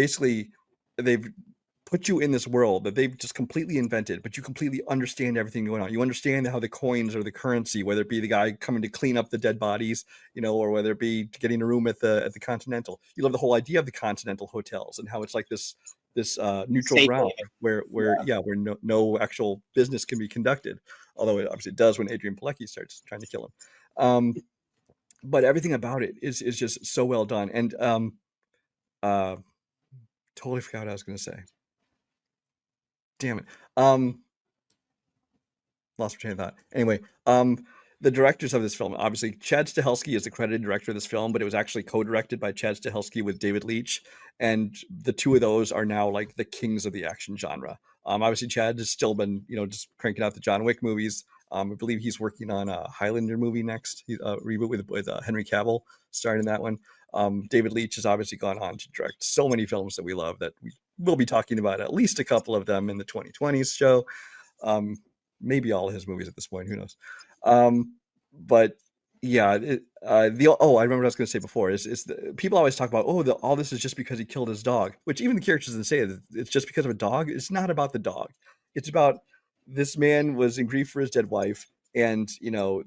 put you in this world that they've just completely invented, but you completely understand everything going on. You understand how the coins are the currency, whether it be the guy coming to clean up the dead bodies, or whether it be getting a room at the Continental. You love the whole idea of the Continental hotels and how it's like this neutral Safe ground haven. where where no actual business can be conducted. Although it obviously does when Adrian Pilecki starts trying to kill him. But everything about it is just so well done. And totally forgot what I was going to say. Damn it. Lost my train of thought. Anyway, the directors of this film, obviously, Chad Stahelski is the credited director of this film, but it was actually co-directed by Chad Stahelski with David Leitch, and the two of those are now like the kings of the action genre. Obviously, Chad has still been, just cranking out the John Wick movies. I believe he's working on a Highlander movie next, reboot with Henry Cavill starring in that one. David Leitch has obviously gone on to direct so many films that we love that we will be talking about at least a couple of them in the 2020s show. Maybe all of his movies at this point, who knows? But yeah, I remember what I was going to say before is people always talk about, all this is just because he killed his dog, which even the characters that say it's just because of a dog. It's not about the dog. It's about this man was in grief for his dead wife, and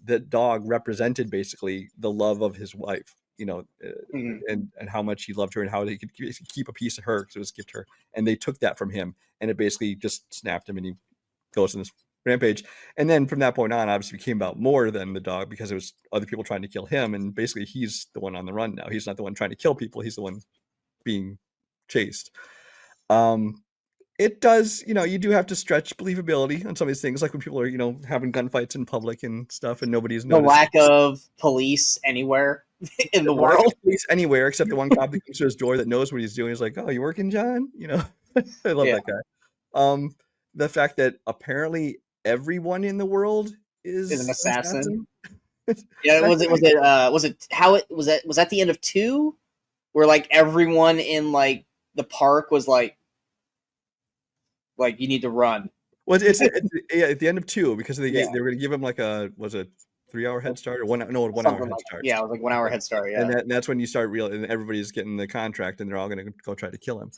that dog represented basically the love of his wife, and how much he loved her and how he could keep a piece of her because it was a gift to her, and they took that from him, and it basically just snapped him, and he goes in this rampage. And then from that point on, obviously became about more than the dog, because it was other people trying to kill him, and basically he's the one on the run now. He's not the one trying to kill people, he's the one being chased. It does, you do have to stretch believability on some of these things, like when people are, having gunfights in public and stuff, and nobody's The noticed. lack of police anywhere in the world. Police anywhere except the one cop that comes to his door that knows what he's doing. He's like, "Oh, you working, John?" I love that guy. The fact that apparently everyone in the world is an assassin. It's Yeah, was that the end of 2, where like everyone in like the park was like you need to run. Well, it's at the end of 2, because they were going to give him like a 3-hour head start or 1 hour head start. Yeah, it was like 1 hour head start. Yeah, and that's when you start and everybody's getting the contract, and they're all going to go try to kill him.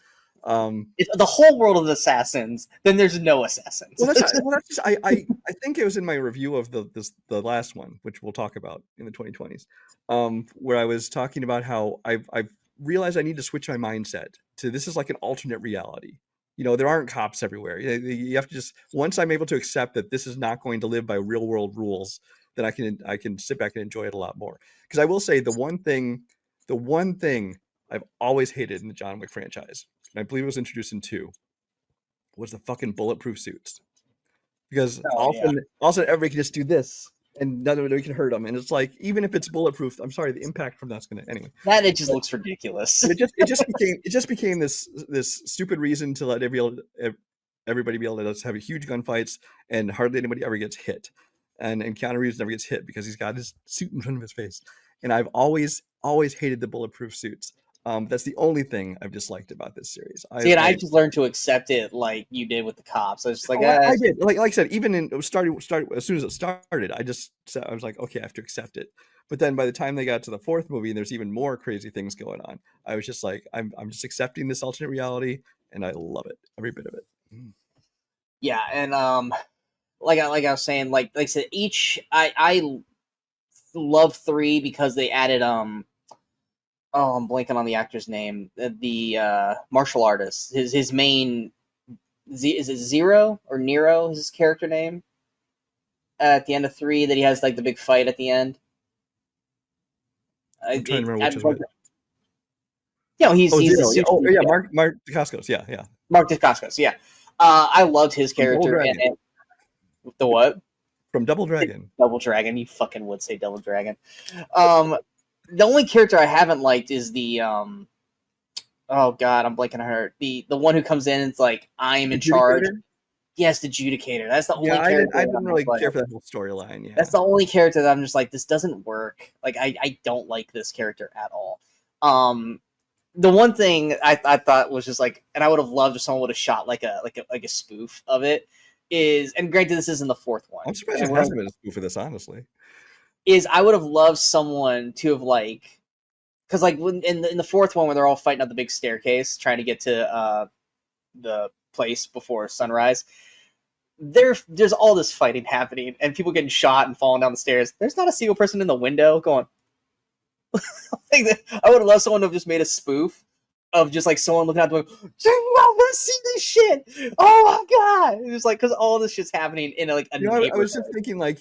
It's the whole world of assassins. Then there's no assassins. Well, that's just I think it was in my review of the last one, which we'll talk about in the 2020s, where I was talking about how I've realized I need to switch my mindset to this is like an alternate reality. There aren't cops everywhere. You have to just, once I'm able to accept that this is not going to live by real world rules, then I can sit back and enjoy it a lot more. Because I will say the one thing I've always hated in the John Wick franchise, and I believe it was introduced in 2, was the fucking bulletproof suits. Because often everybody can just do this, and nobody can hurt them. And it's like, even if it's bulletproof, I'm sorry, the impact from that's going to anyway. It just looks ridiculous. It just became this stupid reason to let everybody be able to just have huge gunfights, and hardly anybody ever gets hit. And Keanu Reeves never gets hit because he's got his suit in front of his face. And I've always hated the bulletproof suits. That's the only thing I've disliked about this series. I just learned to accept it like you did with the cops. I was just like, I did. Like I said, even in started as soon as it started, I was like, okay, I have to accept it. But then by the time they got to the 4th movie, and there's even more crazy things going on, I was just like, I'm just accepting this alternate reality, and I love it, every bit of it. Yeah, and like I was saying, like I said, I love 3 because they added I'm blanking on the actor's name. The martial artist. His main is it Zero or Nero? Is his character name? At the end of 3, that he has like the big fight at the end. I'm trying to remember which is what. He's Zero. Mark Dacascos. Yeah. Mark Dacascos. Yeah. I loved his character. And the what? From Double Dragon. Double Dragon. You fucking would say Double Dragon. The only character I haven't liked is the oh god, I'm blanking on her. The one who comes in and it's like, I am in charge. Yes, the Adjudicator. That's the only character. I didn't really care for that whole storyline. Yeah. That's the only character that I'm just like, this doesn't work. Like I don't like this character at all. The one thing I thought was just like, and I would have loved if someone would have shot like a spoof of it, is, and granted this isn't the 4th one. I'm surprised there hasn't been a spoof of this, honestly. Is I would have loved someone to have like, because like when in the 4th one where they're all fighting up the big staircase trying to get to the place before sunrise. There's all this fighting happening and people getting shot and falling down the stairs. There's not a single person in the window going. I would have loved someone to have just made a spoof of just like someone looking out the window. I've never seen this shit. Oh my god! It was like because all this shit's happening in like a neighborhood. I was just thinking, like,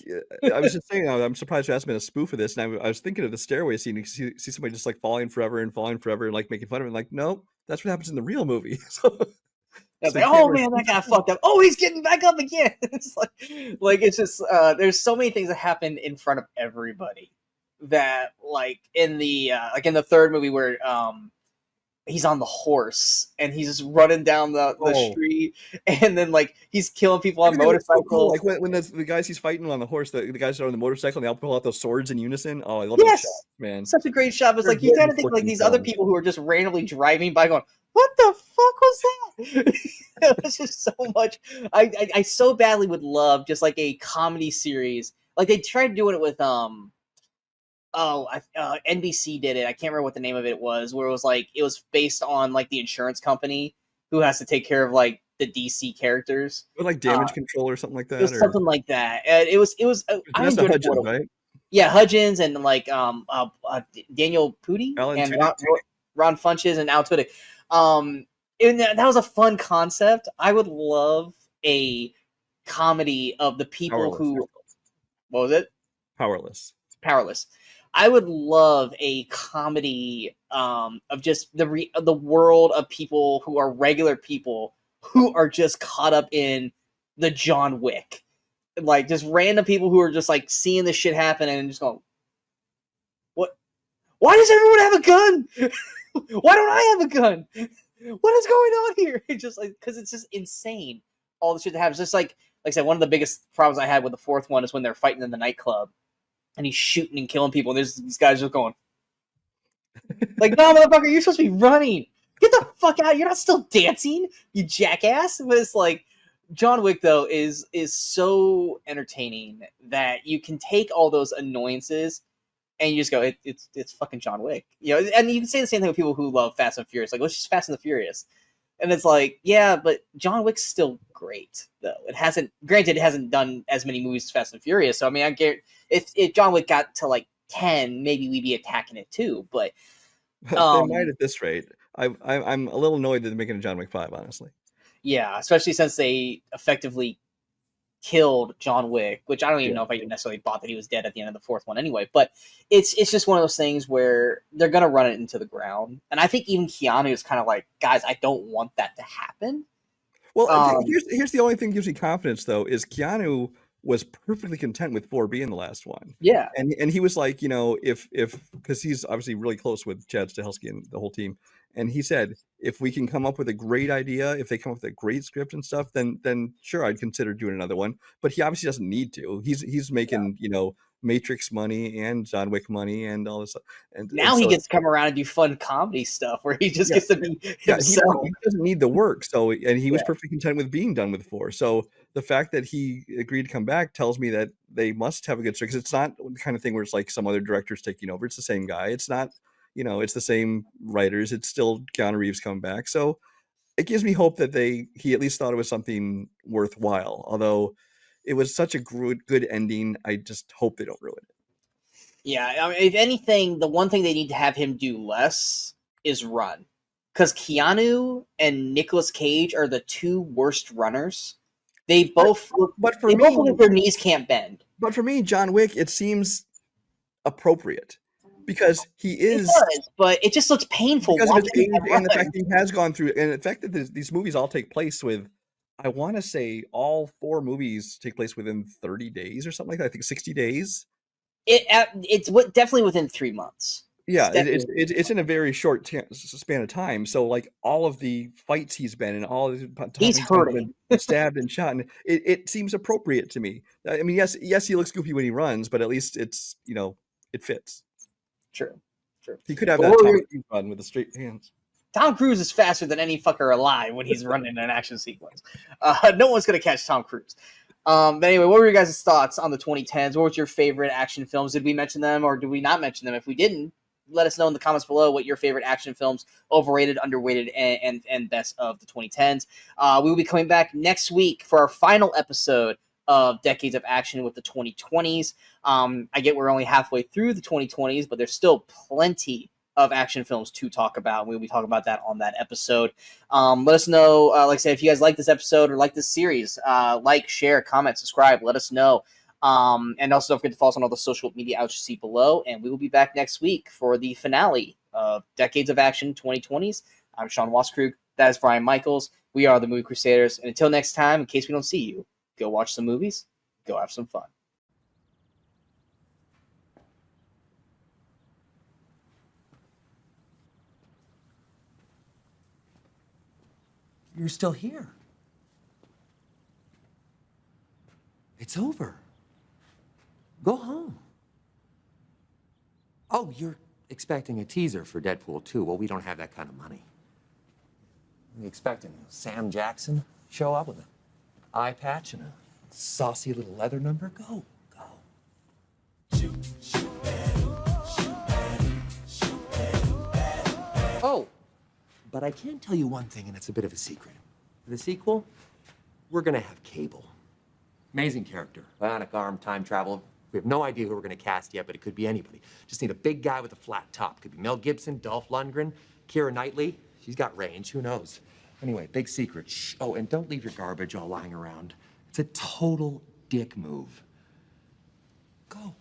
I was just saying, I'm surprised there hasn't been a spoof of this. And I was thinking of the stairway scene. You see somebody just like falling forever and like making fun of it. Like, nope, that's what happens in the real movie. So, like, oh man, that guy fucked up. Oh, he's getting back up again. It's like it's just there's so many things that happen in front of everybody that like in the third movie where he's on the horse and he's just running down the street and then like he's killing people on motorcycles. So cool. Like when the guys he's fighting on the horse, the guys are on the motorcycle and they all pull out those swords in unison. Oh, I love that shot, man. Such a great shot. It's like you gotta think like these other people who are just randomly driving by going, what the fuck was that? It was just so much. I so badly would love just like a comedy series. Like they tried doing it with NBC did it. I can't remember what the name of it was. Where it was based on like the insurance company who has to take care of like the DC characters, or like Damage Control or something like that. It was something like that. It was. I enjoyed Hudgens, right? Yeah, Hudgens and like Daniel Pudi and Ron Funches and Al Tudyk. And that was a fun concept. I would love a comedy of the people who. What was it? Powerless. I would love a comedy of just the world of people who are regular people who are just caught up in the John Wick, like just random people who are just like seeing this shit happen and just going, "What? Why does everyone have a gun? Why don't I have a gun? What is going on here?" It's just like because it's just insane all the shit that happens. Just like I said, one of the biggest problems I had with the fourth one is when they're fighting in the nightclub. And he's shooting and killing people. And there's these guys just going, like, no, motherfucker, you're supposed to be running. Get the fuck out. You're not still dancing, you jackass. But it's like, John Wick, though, is so entertaining that you can take all those annoyances and you just go, it's fucking John Wick. You know, and you can say the same thing with people who love Fast and Furious. Like, let's just Fast and the Furious. And it's like, yeah, but John Wick's still great, though. It hasn't done as many movies as Fast and Furious. So, I mean, I get if John Wick got to like 10, maybe we'd be attacking it too. But they might at this rate. I'm a little annoyed that they're making a John Wick 5, honestly. Yeah, especially since they effectively killed John Wick, which I don't even know if I even necessarily thought that he was dead at the end of the fourth one anyway. But it's just one of those things where they're gonna run it into the ground, and I think even Keanu is kind of like, guys, I don't want that to happen. Well, here's the only thing that gives me confidence though is Keanu was perfectly content with 4 being the last one. Yeah, and he was like, you know, if because he's obviously really close with Chad Stahelski and the whole team. And he said, if we can come up with a great idea, if they come up with a great script and stuff, then sure, I'd consider doing another one. But he obviously doesn't need to. He's making, you know, Matrix money and John Wick money and all this stuff. And now he gets to come around and do fun comedy stuff where he just gets to be himself. He doesn't need the work. So, and he was perfectly content with being done with 4. So the fact that he agreed to come back tells me that they must have a good story, because it's not the kind of thing where it's like some other director's taking over. It's the same guy. It's not, you know, it's the same writers. It's still Keanu Reeves coming back. So it gives me hope that he at least thought it was something worthwhile. Although it was such a good ending, I just hope they don't ruin it. Yeah, I mean, if anything, the one thing they need to have him do less is run. Because Keanu and Nicolas Cage are the 2 worst runners. They both look like their knees can't bend. But for me, John Wick, it seems appropriate. Because he is, but it just looks painful. Because of his age and the fact that he has gone through, and the fact that these movies all take place with, I want to say all 4 movies take place within 30 days or something like that. I think 60 days. It's definitely within 3 months. Yeah, it's in a very short span of time. So like all of the fights he's been in, all of the he's hurting, stabbed and shot, and it seems appropriate to me. I mean, yes, he looks goofy when he runs, but at least it's, you know, it fits. True. He could have that Tom Cruise run with the straight hands. Tom Cruise is faster than any fucker alive when he's running an action sequence. No one's going to catch Tom Cruise. But anyway, what were your guys' thoughts on the 2010s? What was your favorite action films? Did we mention them or did we not mention them? If we didn't, let us know in the comments below what your favorite action films, overrated, underrated, and best of the 2010s. We will be coming back next week for our final episode of Decades of Action with the 2020s. I get we're only halfway through the 2020s, but there's still plenty of action films to talk about. We'll be talking about that on that episode. Let us know, like I said, if you guys like this episode or like this series, like, share, comment, subscribe, let us know. And also don't forget to follow us on all the social media outlets you see below. And we will be back next week for the finale of Decades of Action 2020s. I'm Sean Waskrug. That is Brian Michaels. We are the Movie Crusaders. And until next time, in case we don't see you, go watch some movies, go have some fun. You're still here. It's over. Go home. Oh, you're expecting a teaser for Deadpool 2. Well, we don't have that kind of money. Are you expecting Sam Jackson show up with an eye patch and a saucy little leather number? Go. Oh, but I can tell you one thing, and it's a bit of a secret. For the sequel, we're gonna have Cable. Amazing character, bionic arm, time travel. We have no idea who we're gonna cast yet, but it could be anybody. Just need a big guy with a flat top. Could be Mel Gibson, Dolph Lundgren, Keira Knightley. She's got range, who knows? Anyway, big secret. Shh. Oh, and don't leave your garbage all lying around. It's a total dick move. Go.